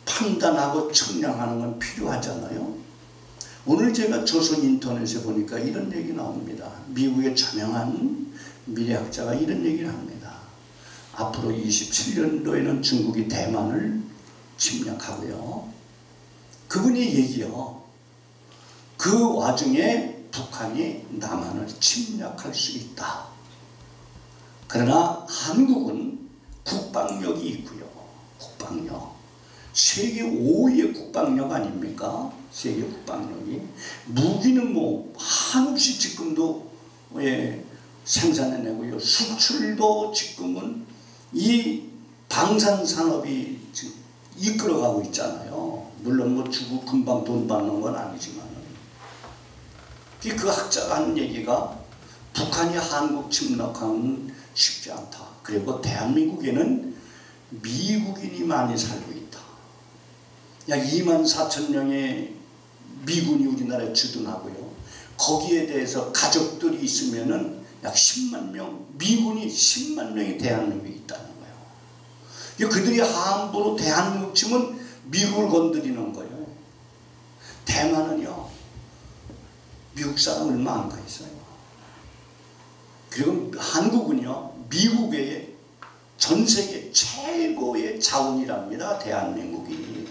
판단하고 측량하는 건 필요하잖아요. 오늘 제가 조선 인터넷에 보니까 이런 얘기 나옵니다. 미국의 저명한 미래학자가 이런 얘기를 합니다. 앞으로 27년도에는 중국이 대만을 침략하고요. 그분이 얘기요. 그 와중에 북한이 남한을 침략할 수 있다. 그러나 한국은 국방력이 있고요. 국방력. 세계 5위의 국방력 아닙니까? 세계 국방력이. 무기는 뭐 한없이 지금도 생산해내고요. 수출도 지금은 이 방산산업이 지금 이끌어가고 있잖아요. 물론 뭐 주고 금방 돈 받는 건 아니지만. 그 학자가 하는 얘기가 북한이 한국 침략하면 쉽지 않다. 그리고 대한민국에는 미국인이 많이 살고 있다. 약 24,000명의 미군이 우리나라에 주둔하고요. 거기에 대해서 가족들이 있으면은 약 10만 명, 미군이 10만 명이 대한민국에 있다는 거예요. 그들이 함부로 대한민국 치면 미국을 건드리는 거예요. 대만은요, 미국 사람 얼마 안 가 있어요. 그리고 한국은요, 미국의 전 세계 최고의 자원이랍니다. 대한민국이.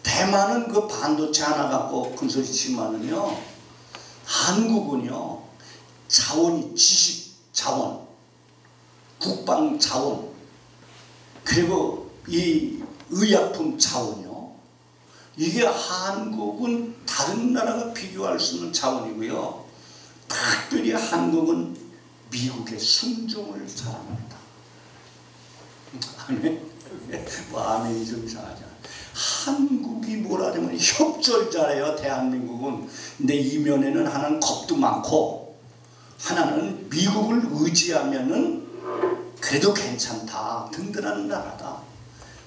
대만은 그 반도체 하나 갖고 큰소리치면은요, 한국은요 자원이 지식 자원, 국방 자원, 그리고 이 의약품 자원이요. 이게 한국은 다른 나라가 비교할 수 없는 자원이고요. 특별히 한국은 미국의 순종을 잘합니다. 아멘. 뭐 아멘이 좀 이상하잖아. 한국이 뭐라면 협조를 잘해요. 대한민국은. 근데 이면에는 하나는 겁도 많고 하나는 미국을 의지하면은 그래도 괜찮다, 든든한 나라다.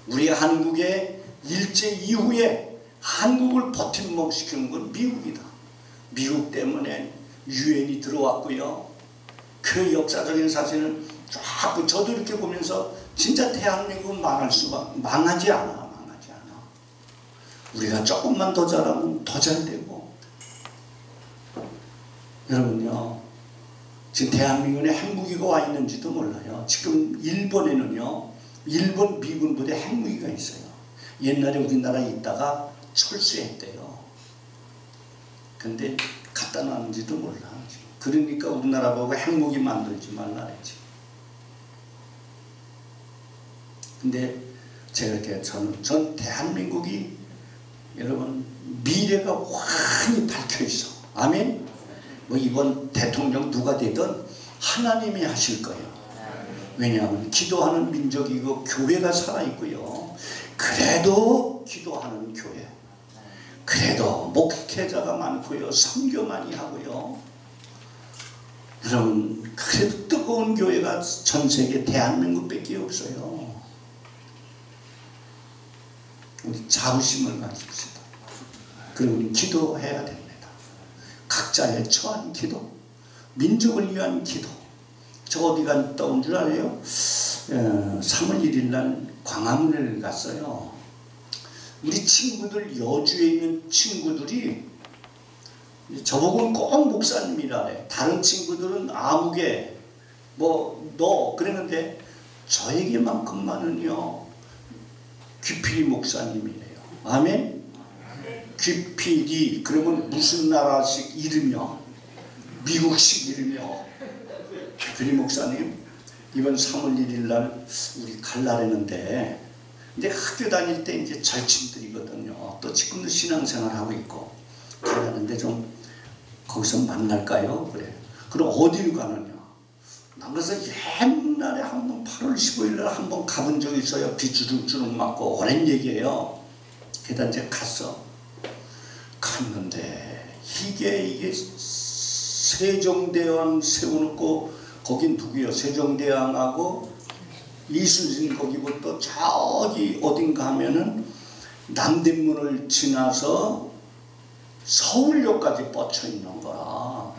우리 한국의 일제 이후에 한국을 버팀목시키는 건 미국이다. 미국 때문에 유엔이 들어왔고요. 그 역사적인 사실은 자꾸 저도 이렇게 보면서 진짜 대한민국은 망하지 않아. 우리가 조금만 더 잘하면 더 잘 되고. 여러분요, 지금 대한민국에 핵무기가 와 있는지도 몰라요. 지금 일본에는요, 일본 미군 부대 핵무기가 있어요. 옛날에 우리나라에 있다가 철수했대요. 근데 갖다 놨는지도 몰라. 그러니까 우리나라 보고 핵무기 만들지 말라 그랬지. 근데 제가 이렇게 전 대한민국이 여러분 미래가 환히 밝혀 있어. 아멘. 뭐 이번 대통령 누가 되든 하나님이 하실 거예요. 왜냐하면 기도하는 민족이고 교회가 살아있고요. 그래도 기도하는 교회, 그래도 목회자가 많고요. 선교 많이 하고요. 여러분 그래도 뜨거운 교회가 전 세계 대한민국밖에 없어요. 우리 자부심을 가집시다. 그리고 우리 기도해야 됩니다. 각자의 처한 기도, 민족을 위한 기도. 저 어디 갔다 온 줄 알아요? 3월 1일 날 광화문을 갔어요. 우리 친구들, 여주에 있는 친구들이 저보고는 꼭 목사님이라래. 다른 친구들은 아무개 뭐 너 그랬는데 저에게만큼만은요 귀필이 목사님이래요. 아멘. 귀필이 그러면 무슨 나라식 이름이요? 미국식 이름이요. 귀필이 목사님 이번 3월 1일 날 우리 갈라랬는데, 근데 학교 다닐 때 이제 절친들이거든요. 또 지금도 신앙생활 하고 있고 갈라는데 좀 거기서 만날까요? 그래. 그럼 어디로 가느냐? 난 그래서 옛날에 한번 8월 15일 날 한번 가본 적이 있어요. 비 주룩주룩 맞고 오랜 얘기예요. 그러다 이제 갔는데 이게 세종대왕 세워놓고 거긴 누구요? 세종대왕하고 이순신 거기부터 저기 어딘가 하면은 남대문을 지나서 서울역까지 뻗쳐 있는 거라.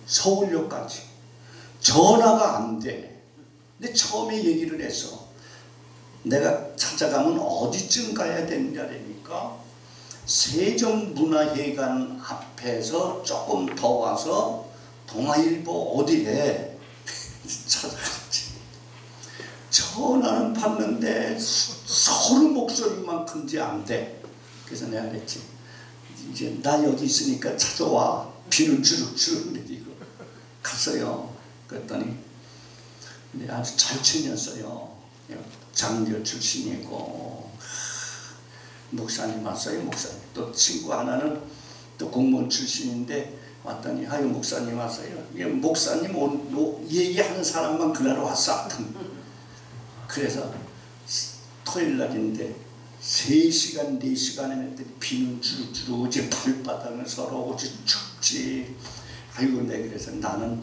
서울역까지 전화가 안 돼. 근데 처음에 얘기를 했어. 내가 찾아가면 어디쯤 가야 되느냐니까 세종문화회관 앞에서 조금 더 와서 동아일보 어디에 찾아갔지. 전화는 받는데 서로 목소리만큼지 안 돼. 그래서 내가 그랬지. 이제 나 여기 있으니까 찾아와. 비를 주룩주룩 내리고 갔어요. 그랬더니 근데 아주 절친이었어요. 장교 출신이고 목사님 왔어요. 목사님 또 친구 하나는 또 공무원 출신인데 왔더니 아유 목사님 왔어요. 목사님 얘기하는 사람만 그날 왔어. 그래서 토요일 날인데 3시간 4시간 했는데 비는 주룩주룩 오지. 발바닥을 서로 오지 춥지. 아이고 내가 그래서 나는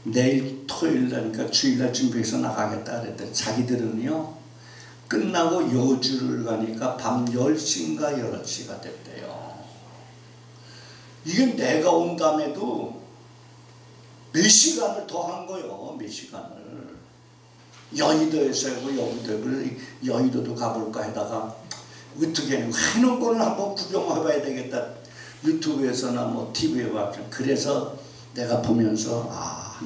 내일 토요일 날니까 주일날 준비해서 나가겠다 그랬더니 자기들은요 끝나고 여주를 가니까 밤 10시인가 11시가 됐대요. 이게 내가 온 다음에도 몇 시간을 더 한 거요. 몇 시간을. 여의도에서 하고 여의도도 가볼까 하다가 어떻게 해놓은 거는 한번 구경해봐야 되겠다. 유튜브에서나 뭐 TV에 봤죠. 그래서 내가 보면서 아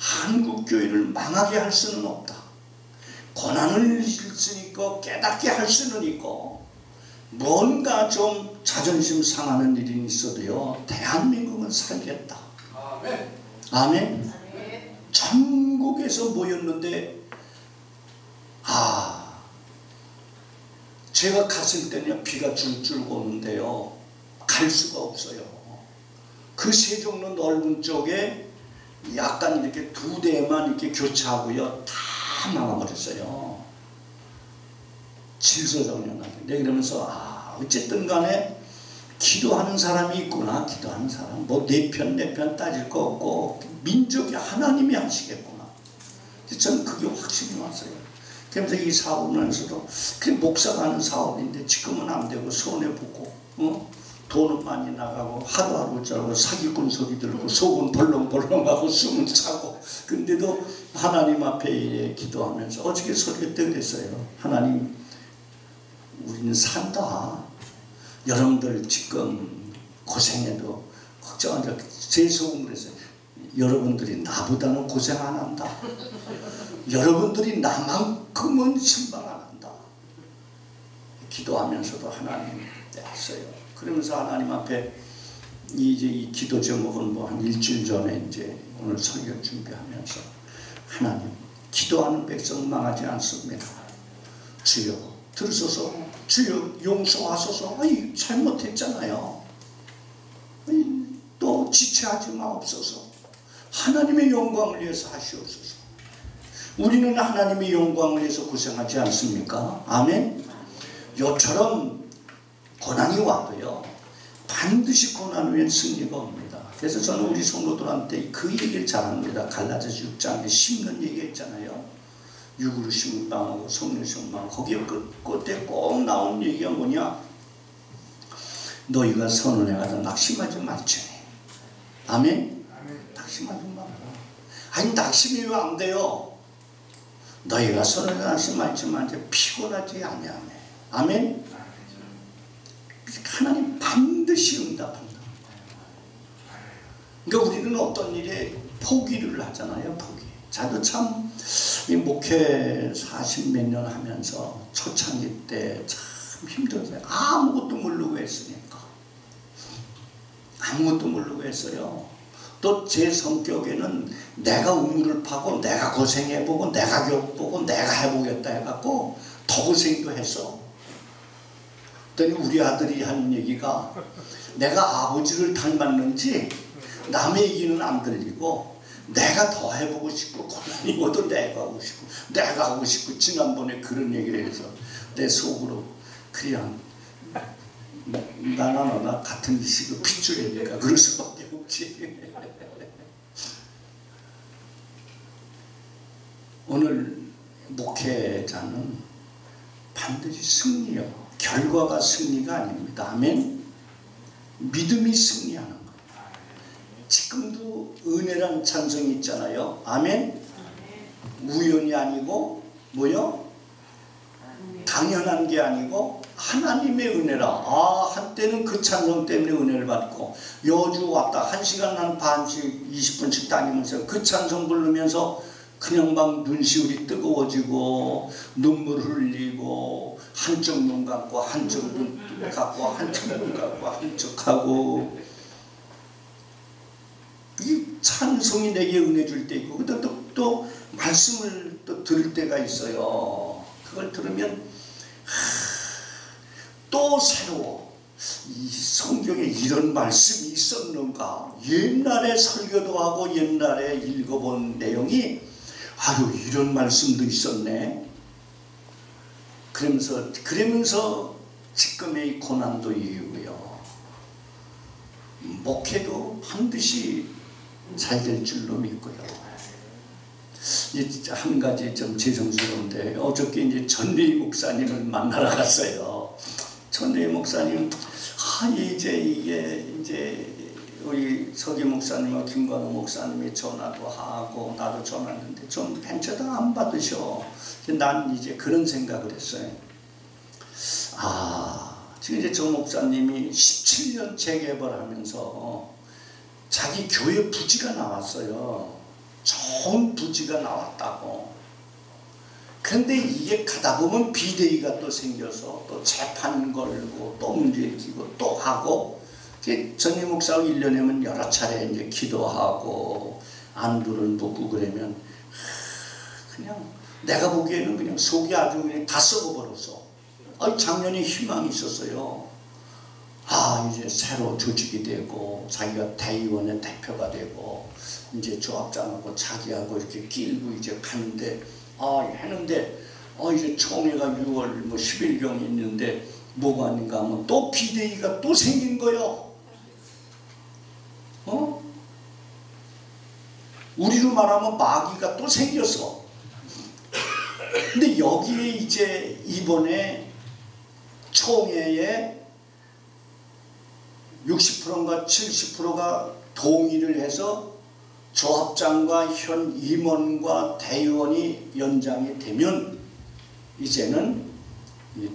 한국 교회를 망하게 할 수는 없다. 고난을 있으니까 깨닫게 할 수는 있고, 뭔가 좀 자존심 상하는 일이 있어도요, 대한민국은 살겠다. 아멘. 아멘. 전국에서 모였는데, 제가 갔을 때는 비가 줄줄 오는데요, 갈 수가 없어요. 그 세종로 넓은 쪽에 약간 이렇게 두 대만 이렇게 교차하고요, 다 나와버렸어요. 질서정연하게. 네, 그러면서 어쨌든 간에 기도하는 사람이 있구나. 기도하는 사람. 뭐 내 편 따질 거 없고 민족이 하나님이 하시겠구나. 저는 그게 확실히 왔어요. 그러면서 이 사업을 하면서도 그냥 목사가 하는 사업인데 지금은 안 되고 손해보고 돈은 많이 나가고 하루하루 자고 사기꾼 소리 들고 속은 벌렁벌렁하고 숨은 차고, 근데도 하나님 앞에 기도하면서 어저께 설교 때 그랬어요. 하나님, 우리는 산다. 여러분들 지금 고생해도 걱정하지 말고. 제 속은 그랬어요. 여러분들이 나보다는 고생 안 한다. 여러분들이 나만큼은 신방 안 한다. 기도하면서도 하나님 했어요. 그러면서 하나님 앞에 이제 이 기도 제목은 뭐 한 일주일 전에 이제 오늘 설교 준비하면서, 하나님, 기도하는 백성 망하지 않습니다. 주여 들으소서. 주여 용서하소서. 잘못했잖아요. 또 지체하지 마옵소서. 하나님의 영광을 위해서 하시옵소서. 우리는 하나님의 영광을 위해서 고생하지 않습니까? 아멘. 요처럼 고난이 와도요, 반드시 고난 후엔 승리가 옵니다. 그래서 저는 우리 성도들한테 그 얘기를 잘합니다. 갈라디아서 6장에 심는 얘기했잖아요. 육으로 심은 망하고 성령 심은 망하고, 거기에 끝에 꼭 나온 얘기가 뭐냐? 너희가 선언해가지고 낙심하지 말지. 아멘? 낙심하지 말라. 낙심이 왜 안 돼요? 너희가 선언해 낙심하지만 피곤하지 아니하네. 아멘? 하나님 반드시 응답한다. 그러니까 우리는 어떤 일에 포기를 하잖아요. 포기. 저도 참 이 목회 40몇 년 하면서 초창기 때 참 힘들었어요. 아무것도 모르고 했으니까. 아무것도 모르고 했어요. 또 제 성격에는 내가 우물을 파고 내가 고생해보고 내가 겪보고 내가 해보겠다 해갖고 더 고생도 했어. 그랬더니 우리 아들이 하는 얘기가, 내가 아버지를 닮았는지 남의 얘기는 안 들리고 내가 더 해보고 싶고 고난이 뭐도 내가 하고 싶고 내가 하고 싶고, 지난번에 그런 얘기를 해서 내 속으로 그냥 나나 너나 같은 시그 핏줄이니까 그럴 수밖에 없지. 오늘 목회자는 반드시 승리요, 결과가 승리가 아닙니다. 아멘. 믿음이 승리하는 거예요. 지금도 은혜란 찬송이 있잖아요. 아멘. 우연이 아니고 뭐요? 당연한 게 아니고 하나님의 은혜라. 한때는 그 찬송 때문에 은혜를 받고, 여주 왔다 1시간 한 반씩 20분씩 다니면서 그 찬송 부르면서 그냥 막 눈시울이 뜨거워지고 눈물 흘리고, 한쪽 눈 감고 한쪽 눈 감고 한쪽 눈 감고 한쪽 하고, 이 찬송이 내게 은혜 줄 때 있고, 또 말씀을 또 들을 때가 있어요. 그걸 들으면 또 새로워. 이 성경에 이런 말씀이 있었는가? 옛날에 설교도 하고 옛날에 읽어본 내용이 이런 말씀도 있었네. 그러면서 지금의 고난도 이유고요, 목회도 반드시 잘 될 줄로 믿고요. 이제 한 가지 좀 죄송스러운데, 어저께 이제 전대희 목사님을 만나러 갔어요. 전대희 목사님, 이제 우리 서기 목사님과 김관호 목사님이 전화도 하고 나도 전화했는데 좀 벤처도 안 받으셔. 난 이제 그런 생각을 했어요. 지금 이제 정 목사님이 17년 재개발하면서 자기 교회 부지가 나왔어요. 좋은 부지가 나왔다고. 그런데 이게 가다 보면 비대위가 또 생겨서 또 재판 걸고 또 문제 일으키고 또 하고, 전임 목사하고 1년이면 여러 차례 이제 기도하고 안부를 묻고 그러면 그냥 내가 보기에는 그냥 속이 아주 그냥 다 썩어버렸어. 작년에 희망이 있었어요. 이제 새로 조직이 되고 자기가 대의원의 대표가 되고 이제 조합장하고 자기하고 이렇게 끼고 이제 가는데 했는데 이제 총회가 6월 10일경에 있는데 뭐가 아닌가 하면 또 비대위가 또 생긴 거요. 우리로 말하면 마귀가 또 생겼어. 근데 여기에 이제 이번에 총회에 60%인가 70%가 동의를 해서 조합장과 현 임원과 대의원이 연장이 되면 이제는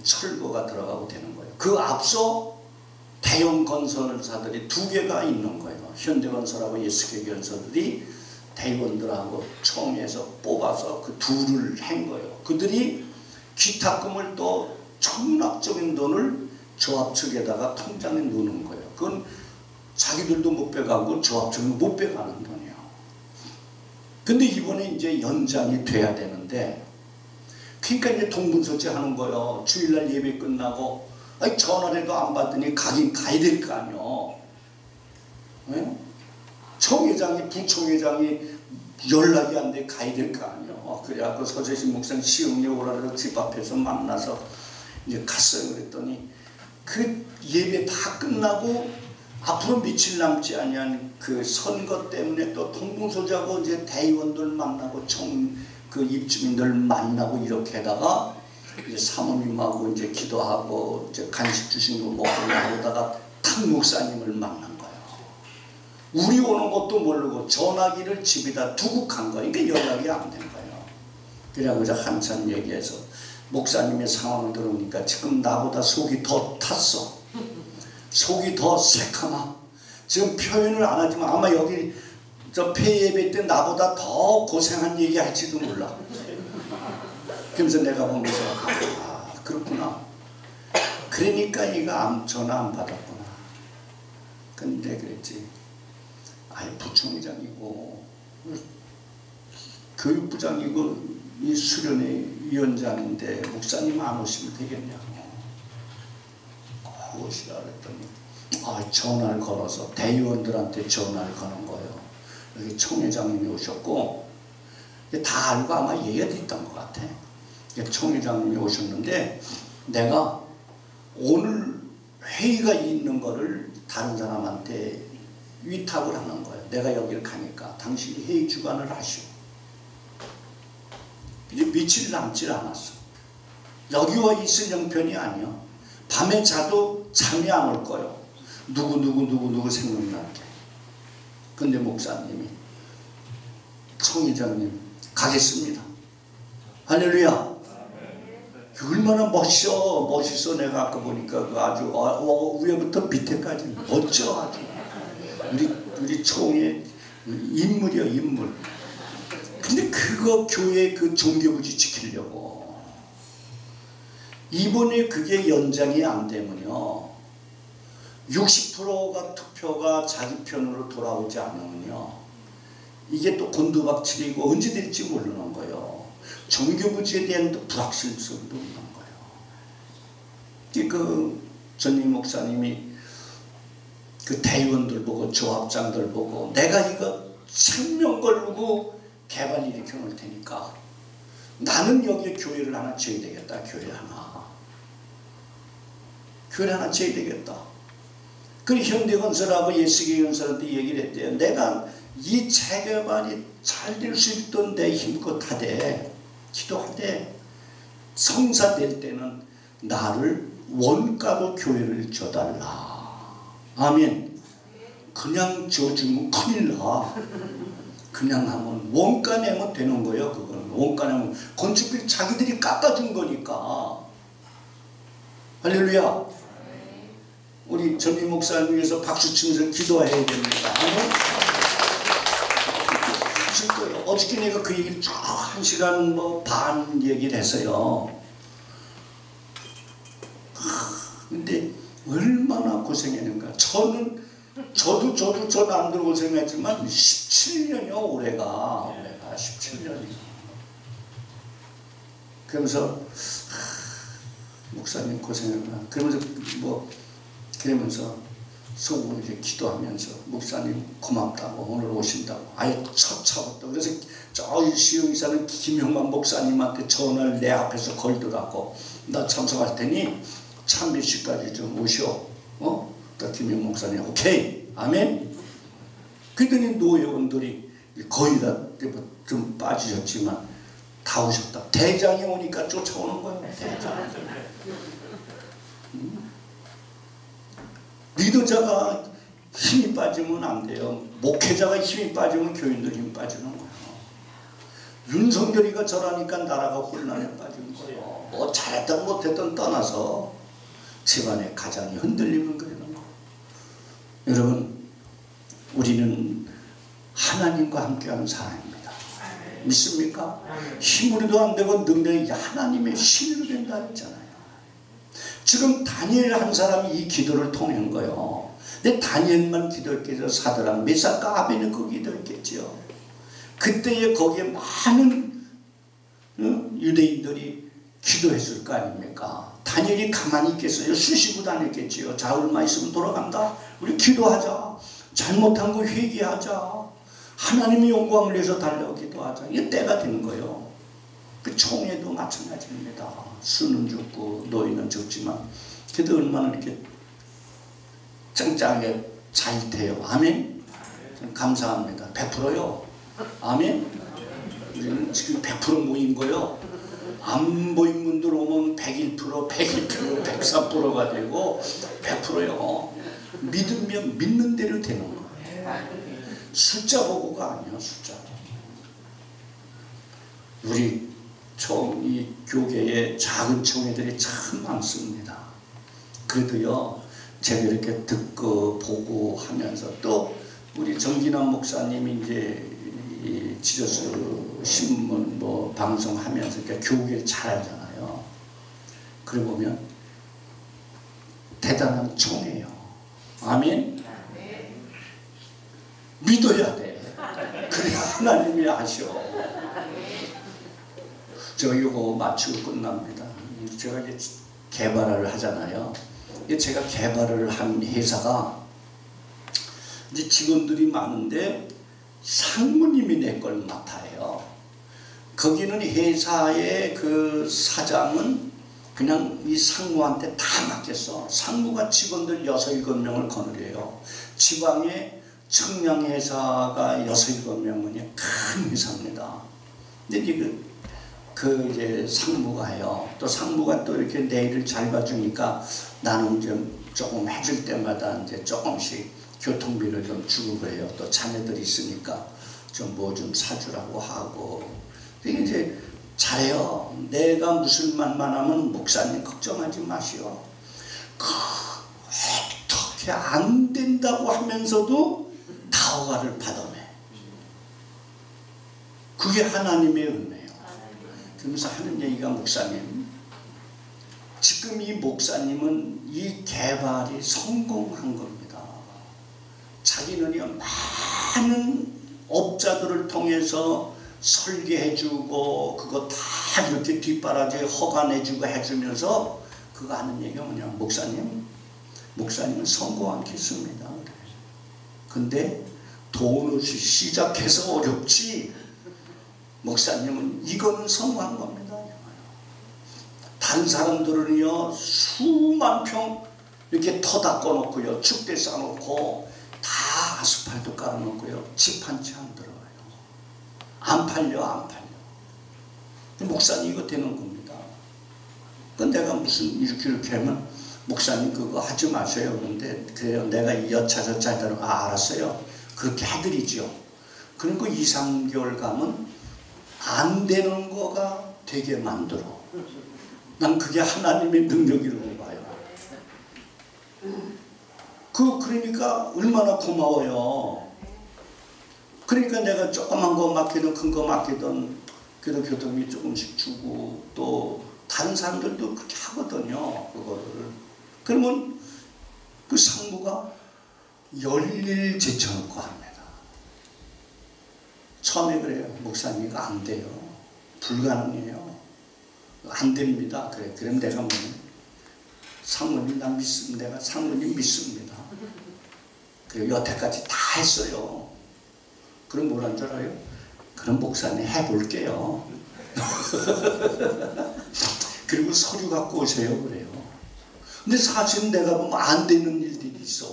철거가 들어가고 되는 거예요. 그 앞서 대형 건설사들이 2개가 있는 거예요. 현대건설하고 SK건설들이 대의원들하고 총회에서 뽑아서 그 둘을 한 거예요. 그들이 기탁금을 또 천문학적인 돈을 조합 측에다가 통장에 넣는 거예요. 그건 자기들도 못 빼가고 조합 측은 못 빼가는 돈이에요. 근데 이번에 이제 연장이 돼야 되는데, 그러니까 이제 동분서치 하는 거예요. 주일날 예배 끝나고 전화라도 안 받더니 가긴 가야 될 거 아니요. 네? 총회장이 부총회장이 연락이 안 돼 가야 될 거 아니요. 그래갖고 서재신 목사님 시흥에 오라고 집 앞에서 만나서 이제 갔어요. 그랬더니 그 예배 다 끝나고 앞으로 며칠 남지 아니한 그 선거 때문에 또 동분서주하고 이제 대의원들 만나고 그 입주민들 만나고 이렇게 하다가 이제 사모님하고 이제 기도하고 이제 간식 주신 거 먹고 나오다가 탁 목사님을 만난 거예요. 우리 오는 것도 모르고 전화기를 집에다 두고 간 거예요. 그러니까 연락이 안 된 거예요. 그래갖고 이제 한참 얘기해서 목사님의 상황을 들으니까 지금 나보다 속이 더 탔어. 속이 더 새카마. 지금 표현을 안 하지만 아마 여기 저 폐예배 때 나보다 더 고생한 얘기 할지도 몰라. 그러면서 내가 보면서 그렇구나. 그러니까 이거 전화 안 받았구나. 근데 그랬지. 부총회장이고 교육부장이고 이 수련회 위원장인데 목사님 안 오시면 되겠냐고. 오시라 그랬더니 전화를 걸어서 대의원들한테 전화를 거는 거예요. 여기 총회장님이 오셨고 다 알고 아마 얘기가 됐던 것 같아. 총회장님이 오셨는데 내가 오늘 회의가 있는 거를 다른 사람한테 위탁을 하는 거예요. 내가 여기를 가니까 당신이 회의 주관을 하시오. 이제 며칠 남질 않았어. 여기와 있을 형편이 아니야. 밤에 자도 잠이 안 올 거예요. 누구 생각나게. 근데 목사님이 총회장님 가겠습니다. 할렐루야. 얼마나 멋있어. 내가 아까 보니까 아주 위에부터 밑에까지 멋져. 아주 우리 총회 인물이야, 인물. 근데 그거 교회 그 종교부지 지키려고 이번에 그게 연장이 안 되면요 60%가 투표가 자기 편으로 돌아오지 않으면요 이게 또 곤두박질이고 언제 될지 모르는 거예요. 종교부지에 대한 또 불확실성도 있는 거예요. 그 전임 목사님이 그 대의원들 보고 조합장들 보고 내가 이거 생명 걸고 개발 일으켜 놓을 테니까 나는 여기에 교회를 하나 지어야 되겠다. 교회를 하나 지어야 되겠다. 그리고 현대건설하고 SK건설한테 얘기를 했대요. 내가 이 재개발이 잘 될 수 있던 내 힘껏 하되 기도하되 성사될 때는 나를 원가로 교회를 줘달라. 아멘. 그냥 줘주면 큰일 나. 그냥 하면 원가 내면 되는 거예요. 그거는 원가 내면 건축비 자기들이 깎아준 거니까. 할렐루야. 우리 전임 목사님 위해서 박수 치면서 기도해야 됩니다. 아실 거예요. 어저께 내가 그 얘기를 쭉 1시간 반 얘기를 했어요. 근데 얼마나 고생했는가. 저도 저 남들 고생했지만 17년이요 올해가 17년이. 그러면서 목사님 고생했구나. 그러면서 속으로 이제 기도하면서 목사님 고맙다고 오늘 오신다고 아예 첫 차부터. 그래서 저 시흥사는 김형만 목사님한테 전화를 내 앞에서 걸더라고. 나 참석할 테니 참 몇 시까지 좀 오시오. 또 김영 목사님 오케이 아멘. 그랬더니 노회원들이 거의 다 좀 빠지셨지만 다 오셨다. 대장이 오니까 쫓아오는 거예요. 대장. 리더자가 힘이 빠지면 안 돼요. 목회자가 힘이 빠지면 교인들 힘이 빠지는 거예요. 윤석열이가 저라니까 나라가 혼란에 빠지는 거예요. 뭐 잘했든 못했든 떠나서 집안의 가장이 흔들리는 거예요. 여러분, 우리는 하나님과 함께하는 사람입니다. 믿습니까? 힘으로도 안 되고 능력이 하나님의 신으로 된다 했잖아요. 지금 다니엘 한 사람이 이 기도를 통한 거예요. 근데 다니엘만 기도했겠죠. 사드락 메삭과 아베느고 기도했겠죠. 그때에 거기에 많은 유대인들이 기도했을 거 아닙니까? 다니엘이 가만히 있겠어요? 쑤시고 다녔겠지요. 자, 얼마 있으면 돌아간다. 우리 기도하자. 잘못한 거 회개하자. 하나님의 영광을 위해서 달라고 기도하자. 이게 때가 되는 거예요. 그 총회도 마찬가지입니다. 수는 적고 노인은 적지만 그래도 얼마나 이렇게 짱짱하게 잘 돼요. 아멘. 감사합니다. 100%요. 아멘. 우리는 지금 100% 모인 거예요. 안 보인 분들 오면 101%, 102%, 103%가 되고 100%요. 믿으면 믿는 대로 되는 거예요. 숫자 보고가 아니에요. 숫자. 우리 이 교계에 작은 총회들이 참 많습니다. 그래도요, 제가 이렇게 듣고 보고 하면서 또 우리 정기남 목사님이 이제 이 지저스 신문 방송하면서 이렇게 교계를 잘 하잖아요. 그래 보면 대단한 총회예요. 아멘. 믿어야 돼. 그래야 하나님이 아셔. 제가 이거 마치고 끝납니다. 제가 이제 개발을 하잖아요. 제가 개발을 한 회사가 이제 직원들이 많은데 상무님이 내 걸 맡아요. 거기는 회사의 그 사장은 그냥 이 상무한테 다 맡겼어. 상무가 직원들 6, 7명을 거느려요. 지방에 청량회사가 6, 7명이 큰 회사입니다. 근데 이제 상무가 해요. 또 상무가 또 이렇게 내 일을 잘 봐주니까 나는 좀 조금 해줄 때마다 이제 조금씩 교통비를 좀 주고 그래요. 또 자녀들이 있으니까 좀 뭐 좀 사주라고 하고. 이제 잘해요. 내가 무슨 말만 하면 목사님 걱정하지 마시오. 어떻게 안 된다고 하면서도 다 허가를 받아내. 그게 하나님의 은혜예요. 그러면서 하는 얘기가 목사님, 지금 이 목사님은 이 개발이 성공한 겁니다. 자기는요 많은 업자들을 통해서 설계해주고 그거 다 이렇게 뒷바라지에 허가내주고 해주면서 그거 하는 얘기가 뭐냐, 목사님은 성공한 케이스입니다. 근데 돈 없이 시작해서 어렵지 목사님은 이거는 성공한 겁니다. 다른 사람들은요 수만 평 이렇게 터 닦아놓고요, 축대 쌓아놓고 다 아스팔트 깔아놓고요, 집 한 채 안 들어가요. 안 팔려. 목사님 이거 되는 겁니다. 근데 내가 무슨 이렇게 하면 목사님 그거 하지 마세요. 그런데 그래요, 내가 이 여차저차 하더라도 알았어요. 그렇게 해드리죠. 그리고 2, 3개월 가면 안 되는 거가 되게 만들어. 난 그게 하나님의 능력이라고 봐요. 그러니까 얼마나 고마워요. 그러니까 내가 조그만 거 맡기든 큰 거 맡기든 그래도 교통비 조금씩 주고 또 다른 사람들도 그렇게 하거든요. 그거를. 그러면 그 상무가 열일 제쳐놓고 합니다. 처음에 그래요. 목사님 이거 안 돼요. 불가능해요. 안 됩니다. 그래. 그럼 내가 뭐 상무님 난 믿습니다. 내가 상무님 믿습니다. 그리고 여태까지 다 했어요. 그럼 뭐란 줄 알아요? 그럼 목사님 해볼게요. 그리고 서류 갖고 오세요. 그래요. 근데 사실은 내가 보면 안 되는 일들이 있어.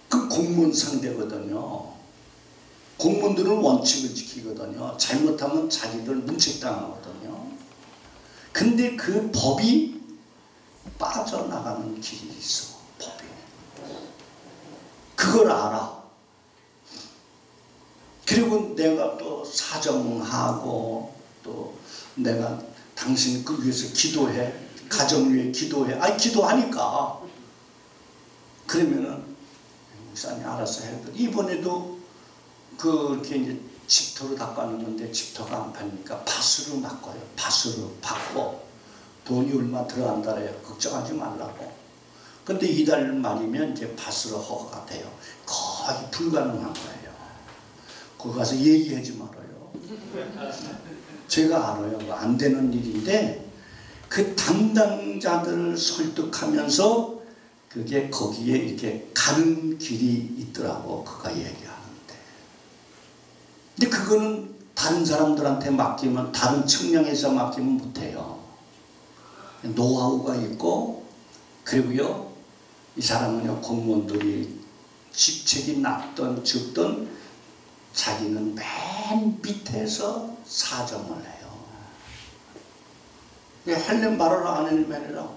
그 공무원 상대거든요. 공무원들은 원칙을 지키거든요. 잘못하면 자기들 문책당하거든요. 근데 그 법이 빠져나가는 길이 있어. 법이. 그걸 알아. 그리고 내가 또 사정하고 또 내가 당신 그 위해서 기도해. 가정 위해 기도해. 아니 기도하니까. 그러면은 목사님 알아서 해. 이번에도 그렇게 이제 집터로 닦아놓는데 집터가 안 파니까 밭으로 바꿔요. 밭으로 바꿔. 돈이 얼마 들어간다래요. 걱정하지 말라고. 근데 이달 말이면 이제 밭으로 허가가 돼요. 거의 불가능한 거예요. 거기 가서 얘기하지 말아요. 제가 알아요. 안 되는 일인데 그 담당자들을 설득하면서 그게 거기에 이렇게 가는 길이 있더라고. 그가 얘기하는데. 근데 그거는 다른 사람들한테 맡기면, 다른 측량에서 맡기면 못해요. 노하우가 있고, 그리고요, 이 사람은요, 공무원들이 직책이 낮든 적든 자기는 맨 밑에서 사정을 해요. 왜 하려면 말을 안 하려면 아니라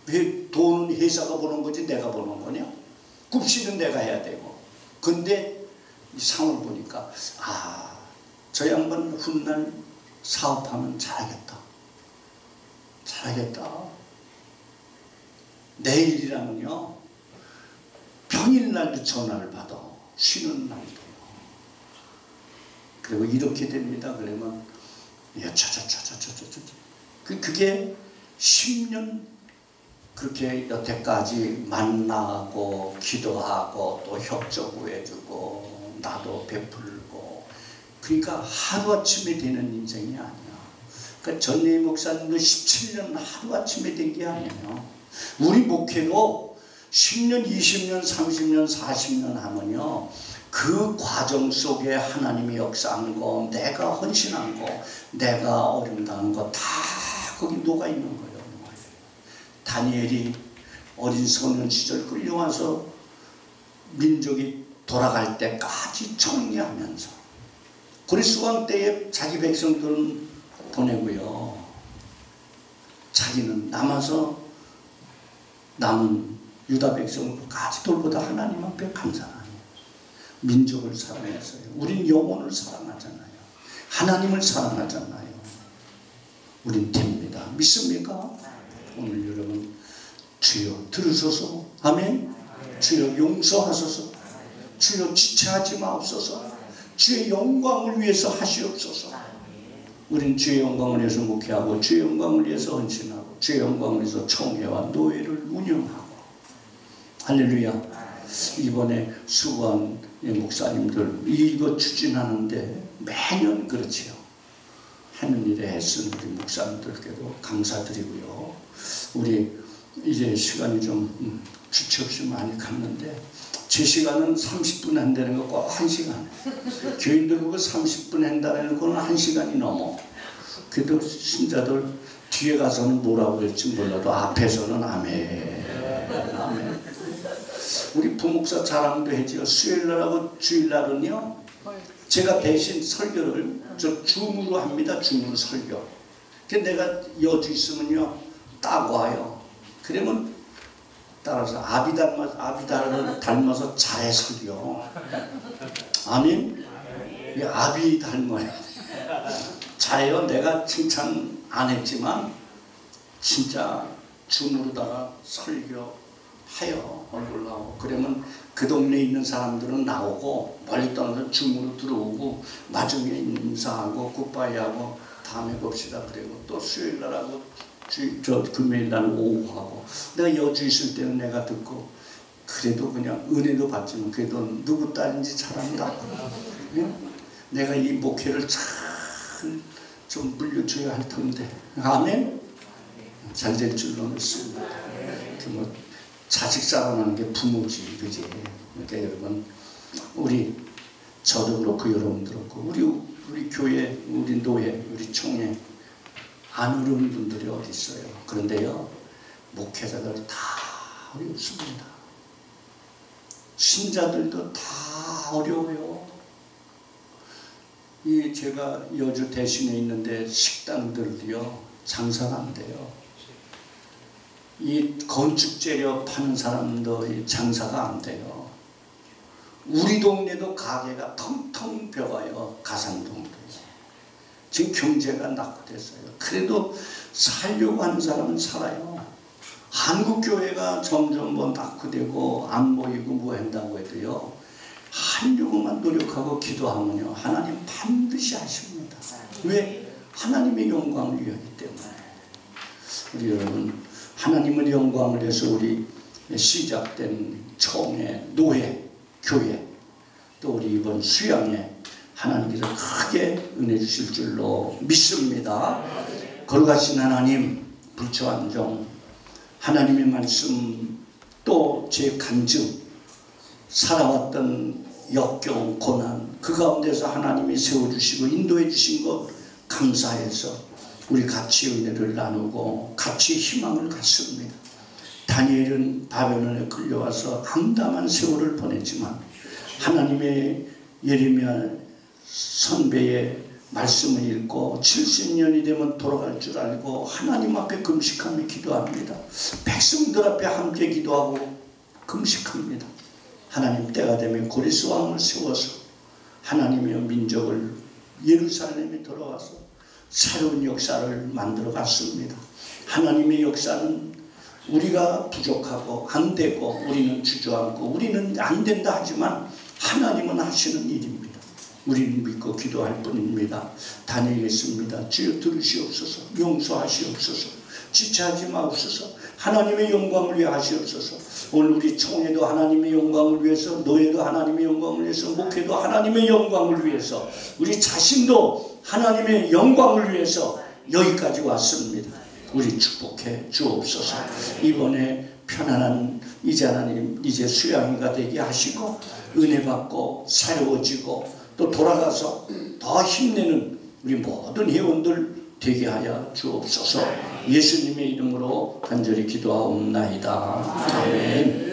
왜 돈은 회사가 보는 거지 내가 보는 거냐? 굽시는 내가 해야 되고. 근데 이 상을 보니까 아, 저 양반 훗날 사업하면 잘하겠다. 잘하겠다. 내일이라면요 평일날도 전화를 받아. 쉬는 날도요. 그리고 이렇게 됩니다. 그러면 그게 10년 그렇게 여태까지 만나고 기도하고 또 협조 구해주고 나도 베풀고, 그러니까 하루아침에 되는 인생이 아니야. 그러니까 전예희 목사님도 17년 하루아침에 된 게 아니에요. 우리 목회도 10년, 20년, 30년, 40년 하면요 그 과정 속에 하나님이 역사한 거, 내가 헌신한 거, 내가 어려움 당한 거 다 거기 녹아 있는 거예요. 다니엘이 어린 소년 시절 끌려와서 민족이 돌아갈 때까지 정리하면서 고레스왕 때에 자기 백성들은 보내고요, 자기는 남아서 남은 유다 백성까지 돌보다 하나님 앞에 감사하니 민족을 사랑했어요. 우린 영혼을 사랑하잖아요. 하나님을 사랑하잖아요. 우린 됩니다. 믿습니까? 오늘 여러분 주여 들으소서. 아멘. 주여 용서하소서. 주여 지체하지 마옵소서. 주의 영광을 위해서 하시옵소서. 우린 주의 영광을 위해서 목회하고 주의 영광을 위해서 헌신하고 주의 영광을 위해서 총회와 노예를 운영하고. 할렐루야. 이번에 수고한 목사님들 이거 추진하는데 매년 그렇지요. 하는 일에 애쓴 우리 목사님들께도 감사드리고요. 우리 이제 시간이 좀 주체 없이 많이 갔는데, 제 시간은 30분 한다는 거 꼭 1시간. 교인들 그거 30분 한다는 거는 1시간이 넘어. 그래도 신자들 뒤에 가서는 뭐라고 할지 몰라도 앞에서는 아멘. 아멘. 우리 부목사 자랑도 해지요. 수요일날하고 주일날은요 제가 대신 설교를 저 줌으로 합니다. 줌으로 설교. 근데 내가 여주 있으면요 딱 와요. 그러면 따라서 아비달을 닮아서 잘해 설교. 아멘. 이 아비 닮아요. 잘해요. 내가 칭찬 안 했지만 진짜 줌으로다가 설교 해요. 얼굴 나오고. 그러면 그 동네에 있는 사람들은 나오고 멀리 떠나서 줌으로 들어오고 마중에 인사하고 굿바이하고 다음에 봅시다. 그리고 또 수요일 날 하고 금요일 날 오후 하고. 내가 여주 있을 때는 내가 듣고 그래도 그냥 은혜도 받지만 그래도 누구 딸인지 잘 안다. 내가 이 목회를 잘 좀 물려줘야 할 텐데. 아멘. 잘 될 줄로 믿습니다. 뭐 자식 사랑하는 게 부모지, 그지? 그러니까 여러분, 저도 그렇고 여러분 그렇고 우리 교회, 우리 노예, 우리 총회 안 어려운 분들이 어디 있어요. 그런데요, 목회자들 다 어렵습니다. 신자들도 다 어려워요. 제가 여주 대신에 있는데 식당들도요 장사가 안 돼요. 이 건축재료 파는 사람도 장사가 안 돼요. 우리 동네도 가게가 텅텅 비어가요. 가산동도 지금 경제가 낙후됐어요. 그래도 살려고 하는 사람은 살아요. 한국교회가 점점 뭐 낙후되고 안 보이고 뭐 한다고 해도요, 하려고만 노력하고 기도하면요 하나님 반드시 하십니다. 왜? 하나님의 영광을 위하기 때문에. 우리 여러분, 하나님의 영광을 위해서 우리 시작된 총회, 노회, 교회, 또 우리 이번 수양회 하나님께서 크게 은혜 주실 줄로 믿습니다. 거룩하신 하나님, 불처한 종, 하나님의 말씀, 또 제 간증, 살아왔던 역경, 고난, 그 가운데서 하나님이 세워주시고 인도해 주신 것 감사해서 우리 같이 은혜를 나누고 같이 희망을 갖습니다. 다니엘은 바벨론에 끌려와서 암담한 세월을 보냈지만 하나님의 예레미야 선배의 말씀을 읽고 70년이 되면 돌아갈 줄 알고 하나님 앞에 금식하며 기도합니다. 백성들 앞에 함께 기도하고 금식합니다. 하나님 때가 되면 고레스 왕을 세워서 하나님의 민족을 예루살렘에 돌아와서 새로운 역사를 만들어 갔습니다. 하나님의 역사는 우리가 부족하고 안 되고 우리는 주저앉고 우리는 안 된다 하지만 하나님은 하시는 일입니다. 우리는 믿고 기도할 뿐입니다. 다니겠습니다. 주여 들으시옵소서. 용서하시옵소서. 지체하지 마옵소서. 하나님의 영광을 위해 하시옵소서. 오늘 우리 총회도 하나님의 영광을 위해서, 노예도 하나님의 영광을 위해서, 목회도 하나님의 영광을 위해서, 우리 자신도 하나님의 영광을 위해서 여기까지 왔습니다. 우리 축복해 주옵소서. 이번에 편안한 이제 하나님 이제 수양이가 되게 하시고 은혜 받고 새로워지고 또 돌아가서 더 힘내는 우리 모든 회원들 되게 하여 주옵소서. 예수님의 이름으로 간절히 기도하옵나이다. 아멘.